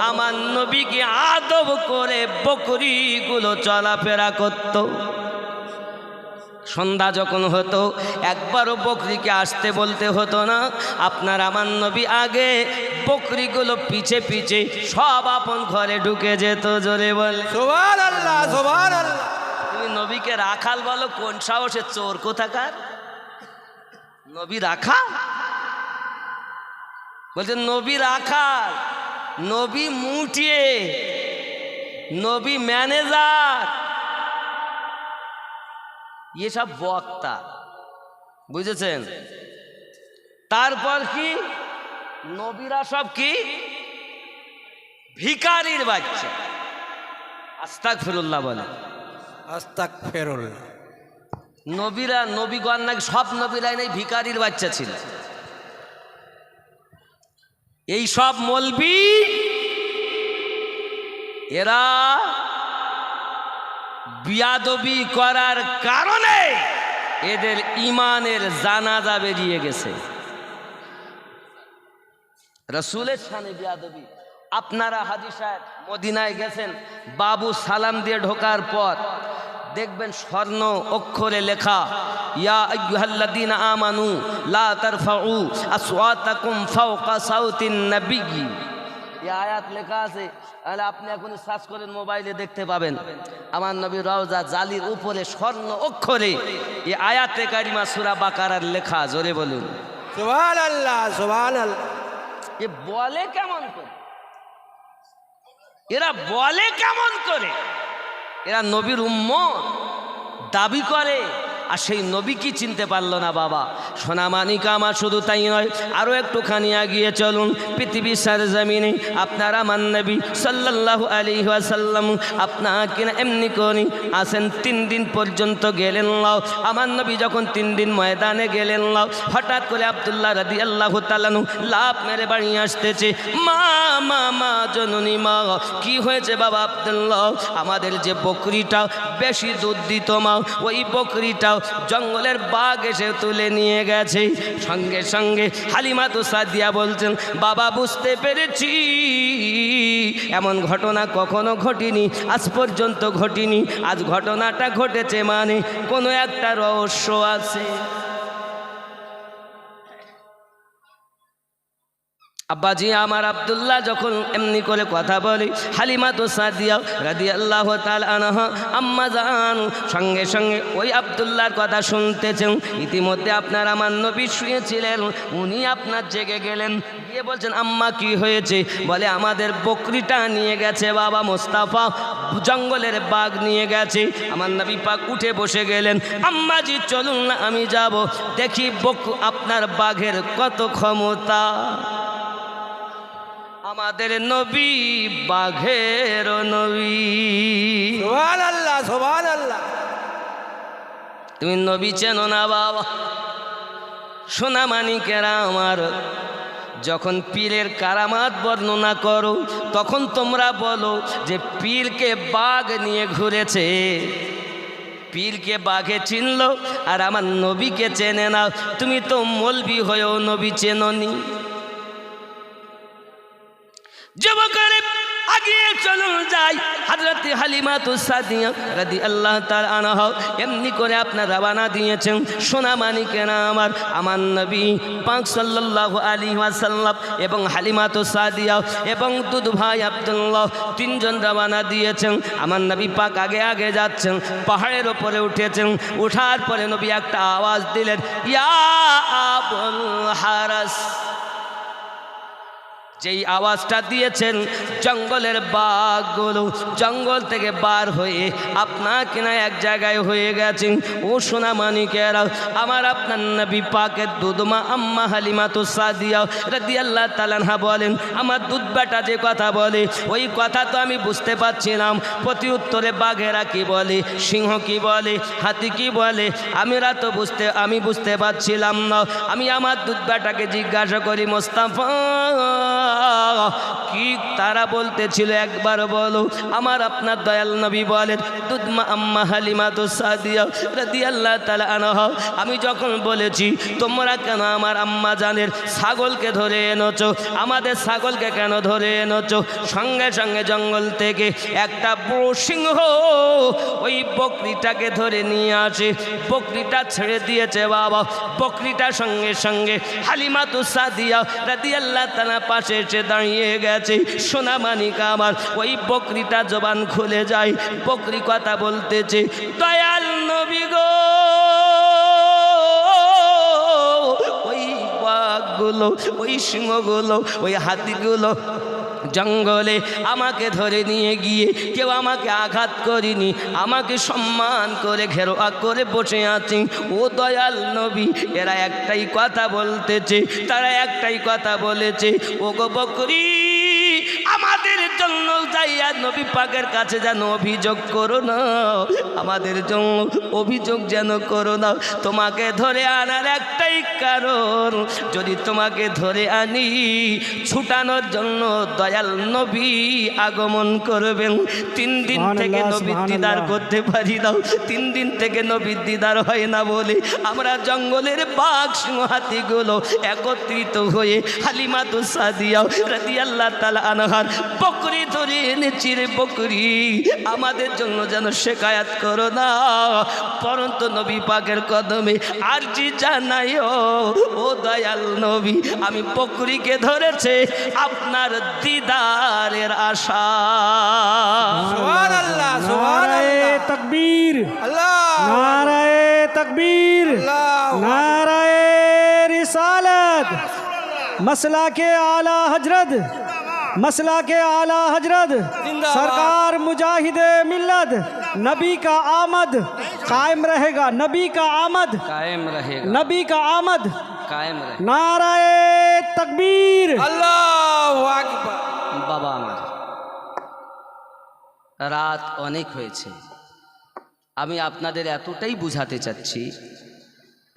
আমার নবীকে আদব করে বকরিগুলো চলাফেরা করত। সন্ধ্যা যখন হতো একবারও বকরিকে আসতে বলতে হতো না। আপনার আমার নবী আগে বকরিগুলো পিছে পিছে সব আপন ঘরে ঢুকে যেত। জোরে বলে সুবহানাল্লাহ সুবহানাল্লাহ। তুমি নবীকে রাখাল বলো, কোন সাহসে চোর কোথাকার? নবী রাখাল বলছে, নবী রাখাল, নবী মুটিয়ে, নবী ম্যানেজার, এসব বক্তা, বুঝেছেন? তারপর কি নবীরা সব কি ভিখারির বাচ্চা। আস্তাগফিরুল্লাহ বলে, আস্তাগফিরুল্লাহ। নবীরা নবীগণ নাকি সব নবীরাই নেই ভিখারির বাচ্চা ছিল। এই সব মলবি এরা বিয়াদবি করার কারণে এদের ইমানের জানাজা বেরিয়ে গেছে। রাসূলের শানে বিয়াদবি। আপনারা হাজী সাহেব মদিনায় গেছেন, বাবু সালাম দিয়ে ঢোকার পর দেখবেন স্বর্ণ অক্ষরে লেখা, ইয়া আইয়ুহাল্লাযীনা আমানু লা তারফাউ আসওয়াতাকুম ফাওকা সাউতিন নবিয়্যি। এই আয়াত লেখা আছে, তাহলে আপনি এখন সার্চ করেন মোবাইলে দেখতে পাবেন। আমার নবী রওজা জালির উপরে স্বর্ণ অক্ষরে এই আয়াতে কারিমা সূরা বাকারার লেখা। জোরে বলুন সুবহানাল্লাহ সুবহানাল্লাহ। এ বলে কেমন করে? এরা বলে কেমন করে? এরা নবীর উম্মত দাবি করে, আর সেই নবী কি চিনতে পারলো না? বাবা সোনামানিকা আমার শুধু তাই নয়, আরও একটুখানি এগিয়ে চলুন। পৃথিবীর সরজমিনে আপনার আমার নবী সাল্লাল্লাহু আলাইহি ওয়াসাল্লাম আপনাকে এমনি করে আসেন 3 দিন পর্যন্ত গেলেন লাও। আমার নবী যখন 3 দিন ময়দানে গেলেন লাও, হঠাৎ করে আব্দুল্লাহ রাদিয়াল্লাহু তাআলা লাফ মেরে বাড়ি আসতেছে, মা মা মা জননী মা, কি হয়েছে বাবা আব্দুল্লাহ? আমাদের যে বকরিটা বেশি দুধ দিত মা, ওই বকরিটা জঙ্গলের বাঘ এসে তুলে নিয়ে গেছে। সঙ্গে সঙ্গে হালিমাতু সাদিয়া বলছেন, বাবা বুঝতে পেরেছি এমন ঘটনা কখনো ঘটেনি, আজ পর্যন্ত ঘটেনি। আজ ঘটনাটা ঘটেছে মানে কোনো একটা রহস্য আছে। আব্বাজি আমার আব্দুল্লাহ যখন এমনি করে কথা বলে, হালিমাতু সাদিয়া রাদিয়াল্লাহু তাআলা আনহা আম্মা জান সঙ্গে সঙ্গে ওই আব্দুল্লাহর কথা শুনতেছেন। ইতিমধ্যে আপনার আমার নবী শুয়েছিলেন, উনি আপনার জেগে গেলেন, গিয়ে বলছেন, আম্মা কি হয়েছে? বলে, আমাদের বকরিটা নিয়ে গেছে বাবা মোস্তাফা, জঙ্গলের বাঘ নিয়ে গেছে। আমার নবী পাক উঠে বসে গেলেন, আম্মাজি চলুন না আমি যাব, দেখি আপনার বাঘের কত ক্ষমতা। আমাদের নবী বাঘের নবী। সুবহানাল্লাহ সুবহানাল্লাহ। তুমি নবী চেনো না বাবা? সোনা মানিকেরা আমার, যখন পীরের কারামাত বর্ণনা করো তখন তোমরা বলো যে পীরকে বাঘ নিয়ে ঘুরেছে। পীরকে বাঘে চিনল আর আমার নবীকে চেনে না। তুমি তো মৌলবি হয়েও নবী চেননি। যুবকের আগিয়ে চলুন যাই হযরত হালিমাতুস সাদিয়া রাদিয়াল্লাহু তাআলা আনহা এমনি করে আপনার রওনা দিয়েছেন সোনা মানিকেরা আমার নবী পাক সাল্লাল্লাহু আলাইহি ওয়াসাল্লাম এবং হালিমাতুস সাদিয়া এবং দুধ ভাই আব্দুল্লাহ তিনজন রওনা দিয়েছেন আমার নবী পাক আগে আগে যাচ্ছেন পাহাড়ের উপরে উঠেছেন ওঠার পরে নবী একটা আওয়াজ দিলেন ইয়া আবুল হারাস যেই আওয়াজটা দিয়েছেন জঙ্গলের বাঘগুলো জঙ্গল থেকে বার হয়ে আপনার কিনা এক জায়গায় হয়ে গেছেন ও সোনা মানিকেরা আমার আপনার নবী পাকের দুধমা আম্মা হালিমাতুস সাদিয়া রাদিয়াল্লাহু তাআলা আনহা বলেন আমার দুধ বেটা যে কথা বলে ওই কথা তো আমি বুঝতে পারছিলাম প্রতি উত্তরে বাঘেরা কি বলে সিংহ কি বলে হাতি কি বলে আমি বুঝতে পারছিলাম না আমি আমার দুধ বেটাকে জিজ্ঞাসা করি মোস্তাফা কি তারা বলতেছিল একবার বলো আমার আপনার দয়াল নবী বলেন দুধমা আম্মা হালিমাতুস সাদিয়া রাদিয়াল্লাহু তাআলা আনহা আমি যখন বলেছি তোমরা কেন আমার আম্মা জানের ছাগলকে ধরে এনেছো আমাদের ছাগলকে কেন ধরে এনেছো সঙ্গে সঙ্গে জঙ্গল থেকে একটা বড় সিংহ ওই বকরিটাকে ধরে নিয়ে আসে বকরিটা ছেড়ে দিয়েছে বাবা বকরিটার সঙ্গে সঙ্গে হালিমাতুস সাদিয়া রাদিয়াল্লাহু তাআলা পাশে এসে দাঁড়িয়ে গেছে সোনা মানিক আমার ওই বকরিটা জবান খুলে যায় বকরি কথা বলতেছে দয়াল নবী গো ওই বাঘগুলো ওই সিংহগুলো ওই হাতিগুলো জঙ্গলে আমাকে ধরে নিয়ে গিয়ে কেউ আমাকে আঘাত করিনি আমাকে সম্মান করে ঘেরোয়া করে বসে আছি ও দয়াল নবী এরা একটাই কথা বলতেছে তারা একটাই কথা বলেছে ও গো বকরি আমাদের জন্য যাইয়া নবী পাকের কাছে যেন অভিযোগ করো না আমাদের জন্য অভিযোগ যেন করো না তোমাকে ধরে আনার একটাই কারণ যদি তোমাকে ধরে আনি ছুটানোর জন্য দয়াল নবী আগমন করবেন 3 দিন থেকে নবীর দিদার করতে পারি না 3 দিন থেকে নবীর দিদার হয় না বলে আমরা জঙ্গলের বাঘ সিংহ হাতিগুলো একত্রিত হয়ে হালিমাতুস সাদিয়া রাদিয়াল্লাহু তাআলা আনহার বকরি ধরে এনেছি রে বকরি আমাদের জন্য যেন শেকায়াত করো না পরন্ত নবী পাকের কদমে আরজি জানাইও ও দয়াল নবী আমি বকরিকে ধরেছে আপনার দিদারের আশা সুবহানাল্লাহ नाराए तकबीर আল্লাহ नाराए तकबीर अल्लाह नाराए रिसालत मसला के आला हजरत जिंदाबाद। सरकार मुजाहिद मिल्लत नबी का आमद कायम रहेगा नबी का आमद कायम रहेगा नबी का आमद कायम रहे नाराए तकबीर আল্লাহু আকবার বাবা আমার রাত অনেক হয়েছে আমি আপনাদের এতটাই বুঝাতে চাচ্ছি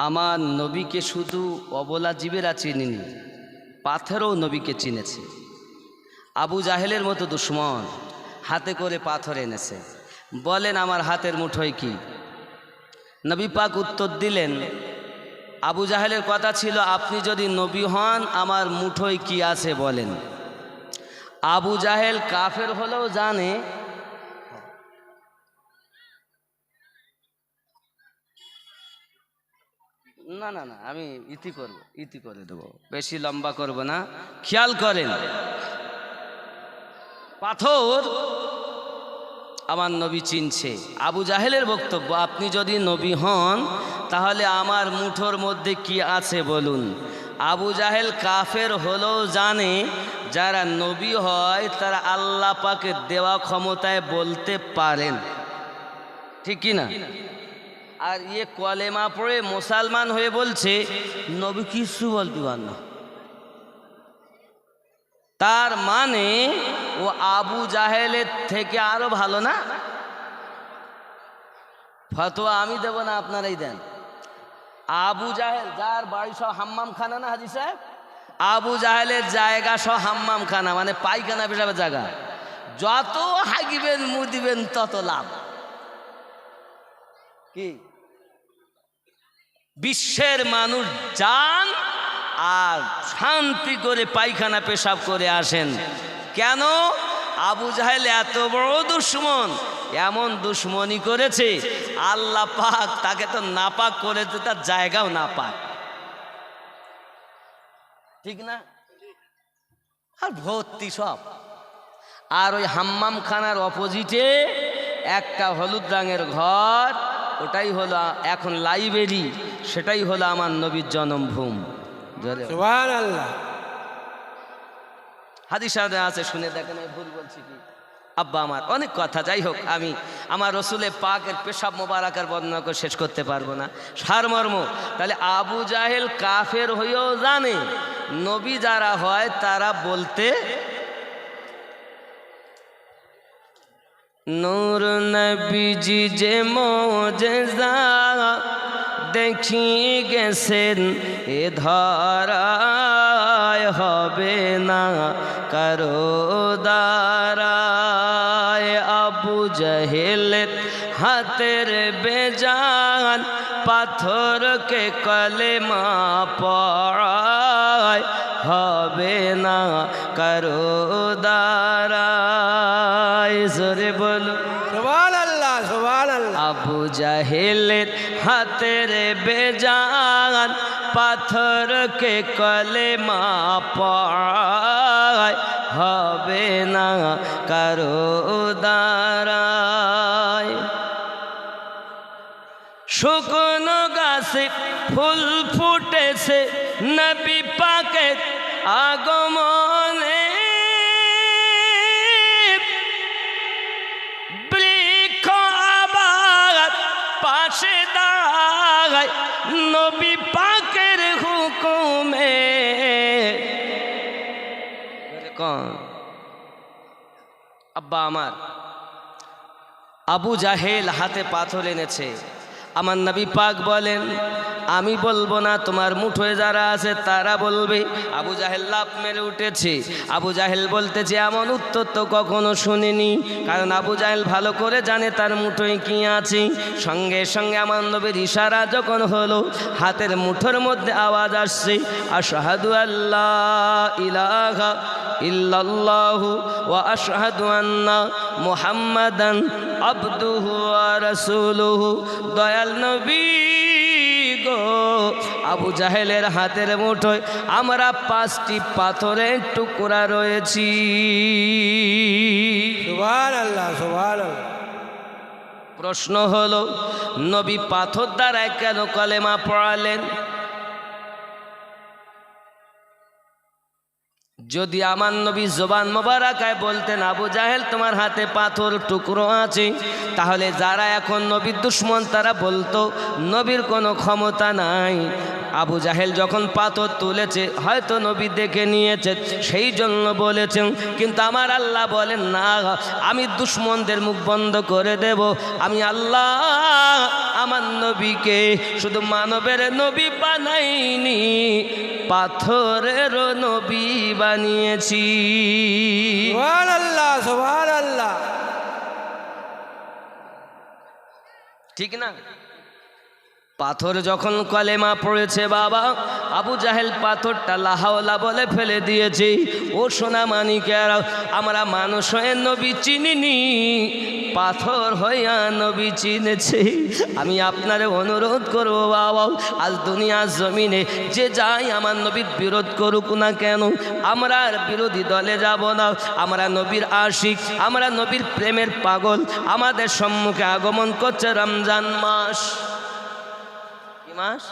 আমার নবীকে শুধু অবলা জীবেরা চিনিনি পাথরও নবীকে চিনেছে আবু জাহেলের মতো দুশ্মন হাতে করে পাথর এনেছে বলেন আমার হাতের মুঠোয় কি নবী পাক উত্তর দিলেন আবু জাহেলের কথা ছিল আপনি যদি নবী হন আমার মুঠোয় কি আছে বলেন আবু জাহেল কাফের হলেও জানে না না না আমি ইতি করে দেবো বেশি লম্বা করব না খেয়াল করেন পাথর আমার নবী চিনছে আবু জাহেলের বক্তব্য আপনি যদি নবী হন তাহলে আমার মুঠোর মধ্যে কি আছে বলুন আবু জাহেল কাফের হলেও জানে যারা নবী হয় তারা আল্লাহ পাকের দেওয়া ক্ষমতায় বলতে পারেন ঠিক কি না আর ইয়ে কলেমা পড়ে মুসলমান হয়ে বলছে নবী কিছু বলতে পার না তার মানে ও আবু জাহেলের থেকে আরো ভালো না ফতোয়া আমি দেব না আপনারাই দেন আবু জাহেল যার বাড়ি সহ হাম্মাম খানা না হাজি সাহেব আবু জাহেলের জায়গা সহ হাম্মাম খানা মানে পায়খানা পেশাবের জায়গা যত হাগিবেন মুদিবেন তত লাভ কি বিশ্বের মানুষ যান আর শান্তি করে পায়খানা পেশাব করে আসেন কেন? আবু জাহেল এত বড় দুশ্মন, এমন দুশ্মনী করেছে আল্লাহ পাক তাকে তো নাপাক করেছে, তার জায়গাও নাপাক, ঠিক না? আর ভর্তি সব। আর ওই হাম্মাম খানার অপোজিটে একটা হলুদ রঙের ঘর, ওটাই হলো এখন লাইব্রেরি, সেটাই হলো আমার নবীর জন্মভূমি। সুবহানাল্লাহ। হাদিস আছে, শুনে দেখেন আমি ভুল বলছি কি? আব্বা আমার অনেক কথা, যাই হোক আমি আমার রসুলে পাকের পেশাব মোবারকের বর্ণনা করে শেষ করতে পারবো না। সারমর্ম, তাহলে আবু জাহেল কাফের হয়েও জানে নবী যারা হয় তারা বলতে নূর নবীজি যে মোজেজা দেখি গেছেন এ ধরায় হবে না কারো দ্বারায়। আবু জাহেলের হাতের বেজান পাথরকে কলেমা পড়ায় হবে না কারো দ্বারায়। জোরে বলো সুবহানাল্লাহ, সুবহানাল্লাহ। আবু জাহেলের হাতের বেজান পাথরকে কলেমা পড়ায় হবে না কারো দ্বারায়। শুকনো গাছে ফুল ফুটেছে নবী পাকের আগমনে, বৃক্ষ আবার পাশে দাঁড়ায় নবী পাকের হুকুমে। আব্বা আমার, আবু জাহেল হাতে পাথর এনেছে, আমার নবী পাক বলেন আমি বলবো না, তোমার মুঠোয় যারা আছে তারা বলবে। আবু জাহেল লাফ মেরে উঠেছে। আবু জাহেল বলতেছে এমন উত্তর তো কখনো শুনিনি, কারণ আবু জাহেল ভালো করে জানে তার মুঠোয় কি আছে। সঙ্গে সঙ্গে আমার নবীর ইশারা যখন হলো, হাতের মুঠোর মধ্যে আওয়াজ আসছে আশহাদু আল্লাহ ইলাহা ইল্লাল্লাহু ওয়া আশহাদু আন্না মুহাম্মাদান আবদুহু ওয়া রাসূলুহু। দয়াল নবী গো, আবু জাহেলের হাতের মুঠোয় আমরা 5টি পাথরের টুকরা রয়েছি। সুবহানাল্লাহ, সুবহানাল্লাহ। প্রশ্ন হলো নবী পাথর দ্বারা কেন কলেমা পড়ালেন? যদি আমার নবী জবান মোবারকায় বলতেন আবু জাহেল তোমার হাতে পাথর টুকরো আছে, তাহলে যারা এখন নবীর দুশ্মন তারা বলতো নবীর কোনো ক্ষমতা নাই। আবু জাহেল যখন পাথর তুলেছে হয়তো নবী দেখে নিয়েছে, সেই জন্য বলেছেন। কিন্তু আমার আল্লাহ বলেন না, আমি দুশ্মনদের মুখ বন্ধ করে দেব। আমি আল্লাহ আমার নবীকে শুধু মানবের নবী বানাইনি, পাথরেরও নবী বানিয়েছি। সুবহানাল্লাহ, সুবহানাল্লাহ। ঠিক না? পাথর যখন কলেমা পড়েছে বাবা, আবু জাহেল পাথরটা লাহাওলা বলে ফেলে দিয়েছে। ও সোনা মানিকেরা, আমরা মানুষ হয়ে নবী চিনিনি, পাথর হইয়া নবী চিনেছে। আমি আপনারে অনুরোধ করবো বাবা, আজ দুনিয়ার জমিনে যে যাই আমার নবীর বিরোধ করুক না কেন, আমরা আর বিরোধী দলে যাব না। আমরা নবীর আশিক, আমরা নবীর প্রেমের পাগল। আমাদের সম্মুখে আগমন করছে রমজান মাস। কি মাস?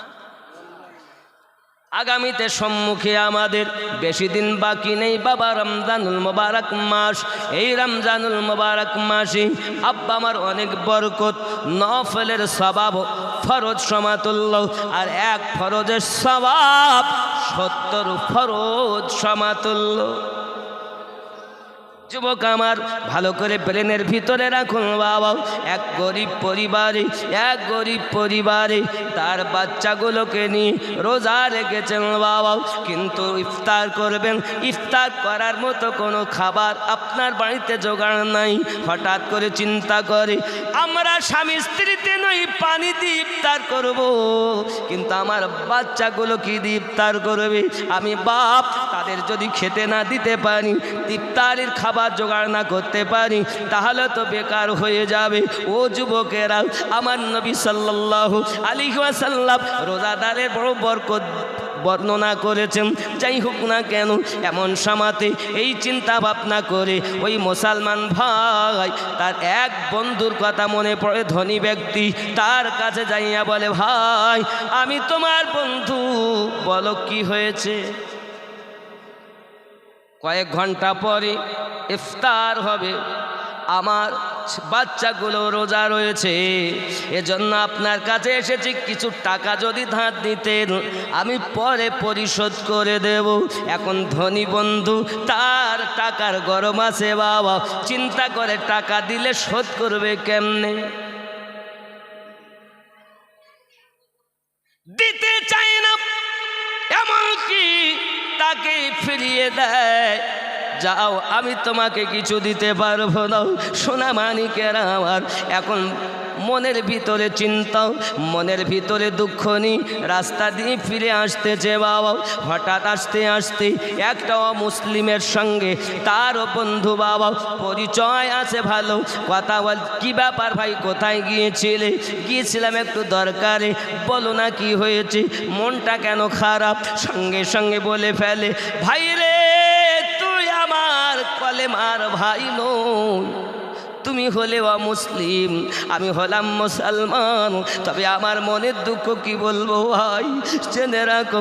আগামীতে সম্মুখে আমাদের বেশি দিন বাকি নেই বাবা, রমজানুল মোবারক মাস। এই রমজানুল মোবারক মাসে আব্বা আমার অনেক বরকত, নফলের সওয়াব ফরজ সমাতুল্য, আর এক ফরজের সওয়াব 70 ফরজ সমাতুল্য। যুবক আমার ভালো করে ব্রেনের ভিতরে রাখুন বাবা, এক গরিব পরিবারে তার বাচ্চাগুলোকে নিয়ে রোজা রেখেছেন বাবা, কিন্তু ইফতার করবেন, ইফতার করার মতো কোনো খাবার আপনার বাড়িতে জোগাড় নাই। হঠাৎ করে চিন্তা করে আমরা স্বামী স্ত্রীতে নই পানি দিয়ে ইফতার করব, কিন্তু আমার বাচ্চাগুলো কি দিয়ে ইফতার করবে? আমি বাপ, তাদের যদি খেতে না দিতে পারি, ইফতারের খাবার জোগাড় না করতে পারি, তাহলে তো বেকার হয়ে যাবে। ও যুবকেরা, আমার নবী সাল্লাল্লাহু আলাইহি ওয়াসাল্লাম রোজাদারের বড় বরকত বর্ণনা করেছেন। যাই হোক না কেন, এমন সময়তে এই চিন্তা ভাবনা করে ওই মুসলমান ভাই তার এক বন্ধুর কথা মনে পড়ে, ধনী ব্যক্তি, তার কাছে যাইয়া বলে, ভাই আমি তোমার বন্ধু, বলো কি হয়েছে? কয়েক ঘন্টা পরে ইফতার হবে, আমার বাচ্চাগুলো রোজা রয়েছে, এজন্য আপনার কাছে এসেছি, কিছু টাকা যদি ধার দিতেন আমি পরে পরিশোধ করে দেব। এখন ধনী বন্ধু, তার টাকার গরম আছে বাবা, চিন্তা করে টাকা দিলে শোধ করবে কেমনে, দিতে চায় না, এমনকি তাকে ফিরিয়ে দেয়, যাও আমি তোমাকে কিছু দিতে পারবো না। সোনা মানিকেরা আমার, এখন মনের ভিতরে চিন্তা, মনের ভিতরে দুঃখ নিয়ে রাস্তা দিয়ে ফিরে আসতেছে বাবা। হঠাৎ আসতে একটা মুসলিমের সঙ্গে তারও বন্ধু বাবা, পরিচয় আছে ভালো, কথা বল, কি ব্যাপার ভাই, কোথায় গিয়েছিলে? গিয়েছিলাম একটু দরকারে, বলো না কি হয়েছে, মনটা কেন খারাপ? সঙ্গে সঙ্গে বলে ফেলে, ভাই রে তুই আমার কলেমার ভাই নই, তুমি হলে মুসলিম, আমি হলাম মুসলমান, তবে আমার মনের দুঃখ কি বলবো ভাই, জেনে রাখো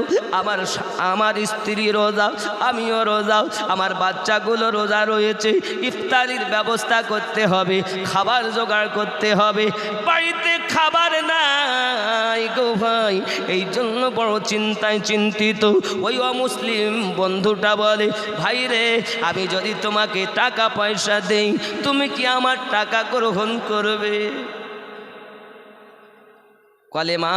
আমার স্ত্রী রোজা, আমিও রোজা, আমার বাচ্চাগুলো রোজা রয়েছে, ইফতারির ব্যবস্থা করতে হবে, খাবার জোগাড় করতে হবে, বাড়িতে খাবার নাই গো ভাই, এই জন্য বড় চিন্তায় চিন্তিত। ওই অমুসলিম বন্ধুটা বলে, ভাই রে আমি যদি তোমাকে টাকা পয়সা দেই, তুমি কি আমার টাকা গ্রহণ করবে? কলেমা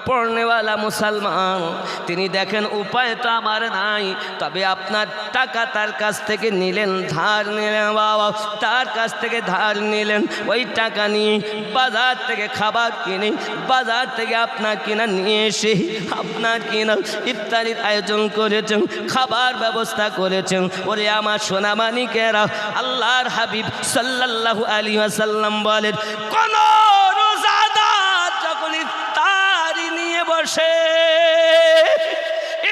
পড়নেওয়ালা মুসলমান, তিনি দেখেন উপায় তো আমার নাই, তবে আপনার টাকা তার কাছ থেকে নিলেন, ধার নিলেন বাবা, তার কাছ থেকে ধার নিলেন, ওই টাকা নিয়ে বাজার থেকে খাবার কিনে, বাজার থেকে আপনার কিনা নিয়ে এসে আপনার কিনা ইফতারির আয়োজন করেছেন, খাবার ব্যবস্থা করেছেন। ওরে আমার সোনামানিকেরা, আল্লাহর হাবিব সাল্লাল্লাহু আলাইহি ওয়াসাল্লাম বলেন, কোন রোজাদার যখন ইফতারি নিয়ে বসে,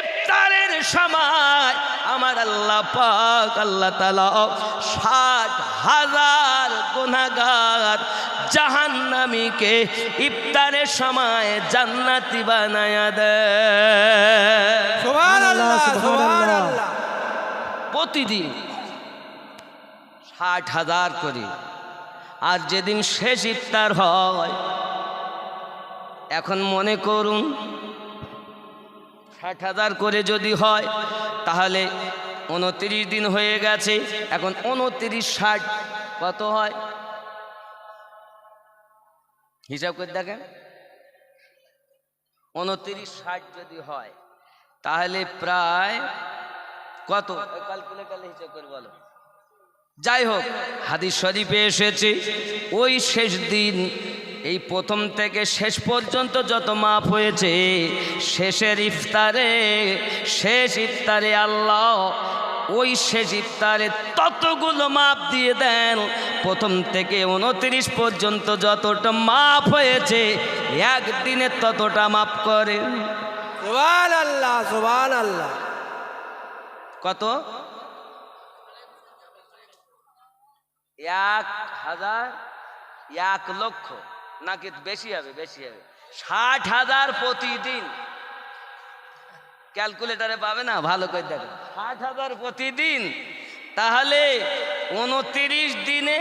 ইফতারের সময় আমার আল্লাহ পাক আল্লাহ তাআলা 60,000 গুনাহগার জাহান্নামীকে ইফতারের সময় জান্নাতি বানায়া দেয়। সুবহানাল্লাহ, সুবহানাল্লাহ। প্রতিদিন 60,000 করে। আর যেদিন শেষ ইফতার হয়, এখন মনে করুন 60,000 করে যদি হয়, তাহলে 29 দিন হয়ে গেছে, এখন 29 60 কত হয় হিসাব করে দেখেন। 29 60 যদি হয়, তাহলে প্রায় কত, ক্যালকুলেটর হিসাব করে বলো। যাই হোক, হাদিস শরীফে এসেছে, ওই শেষ দিন, এই প্রথম থেকে শেষ পর্যন্ত যত মাপ হয়েছে, শেষ ইফতারে আল্লাহ ওই শেষ ইফতারে ততগুলো মাপ দিয়ে দেন, প্রথম থেকে 29 পর্যন্ত যতটা মাপ হয়েছে, একদিনে ততটা মাপ করে। সুবহানাল্লাহ, সুবহানাল্লাহ। কত? 1,000, 1 লক্ষ, নাকি বেশি হবে? বেশি হবে। 60,000 প্রতিদিন। ক্যালকুলেটারে পাবে না, ভালো করে দেখেন। 60,000 প্রতিদিন, তাহলে 29 দিনে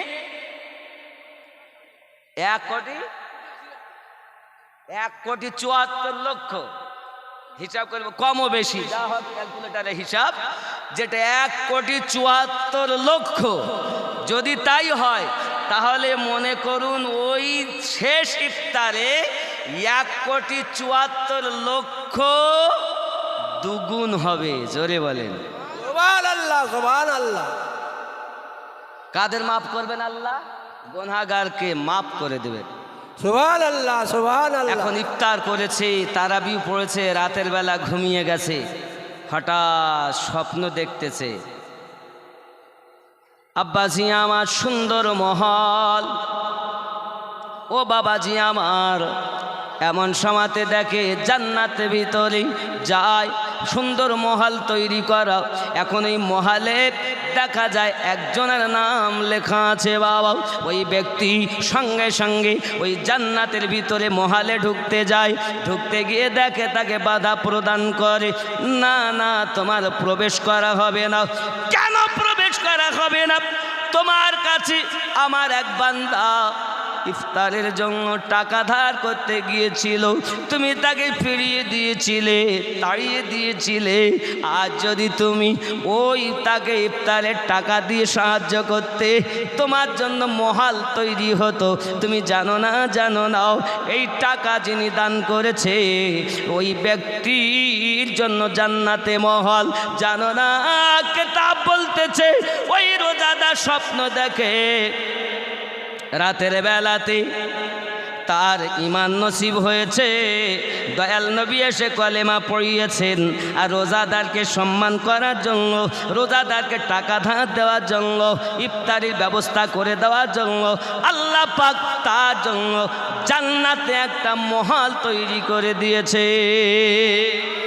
1,74,00,000 হিসাব করবো কমও বেশি যা হোক ক্যালকুলেটারে হিসাব, যেটা 1,74,00,000 যদি তাই হয় তাহলে মনে করুন ওই শেষ ইফতারে 1,74,00,000 দুগুণ হবে। জোরে বলেন সুবহানাল্লাহ সুবহানাল্লাহ। কাদের মাফ করবেন আল্লাহ? গুনাহগারকে মাফ করে দেবেন। সুবহানাল্লাহ সুবহানাল্লাহ। এখন ইফতার করেছে, তারাবিও পড়েছে, রাতের বেলা ঘুমিয়ে গেছে, হঠাৎ স্বপ্ন দেখতেছে আব্বাজি আমার সুন্দর মহল, ও বাবাজি আমার। এমন সময়তে দেখে জান্নাতের ভিতরে যায় সুন্দর মহল তৈরি করা। এখন এই মহলে দেখা যায় একজনের নাম লেখা আছে বাবা। ওই ব্যক্তি সঙ্গে সঙ্গে ওই জান্নাতের ভিতরে মহলে ঢুকতে যায়, ঢুকতে গিয়ে দেখে তাকে বাধা প্রদান করে, না না তোমার প্রবেশ করা হবে না। কেন প্রবেশ করা হবে না? তোমার কাছে আমার এক বান্দা ইফতারের জন্য টাকা ধার করতে গিয়েছিল, তুমি তাকে ফিরিয়ে দিয়েছিলে, তাড়িয়ে দিয়েছিলে। আজ যদি তুমি ওই তাকে ইফতারের টাকা দিয়ে সাহায্য করতে, তোমার জন্য মহল তৈরি হতো। তুমি জানো না, জানো নাও এই টাকা যিনি দান করেছে ওই ব্যক্তির জন্য জান্নাতে মহল। জানো না, কিতাব বলতেছে ওই রোজাদার স্বপ্ন দেখে রাতের বেলাতে তার ঈমান নসিব হয়েছে, দয়াল নবী এসে কলেমা পড়িয়েছেন। আর রোজাদারকে সম্মান করার জন্য, রোজাদারকে টাকা ধার দেওয়ার জন্য, ইফতারির ব্যবস্থা করে দেওয়ার জন্য আল্লাহ পাক তার জন্য জান্নাতে একটা মহল তৈরি করে দিয়েছে।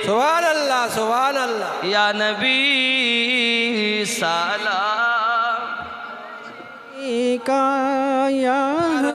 সুবহানাল্লাহ সুবহানাল্লাহ। ইয়া নবী সালাম। का या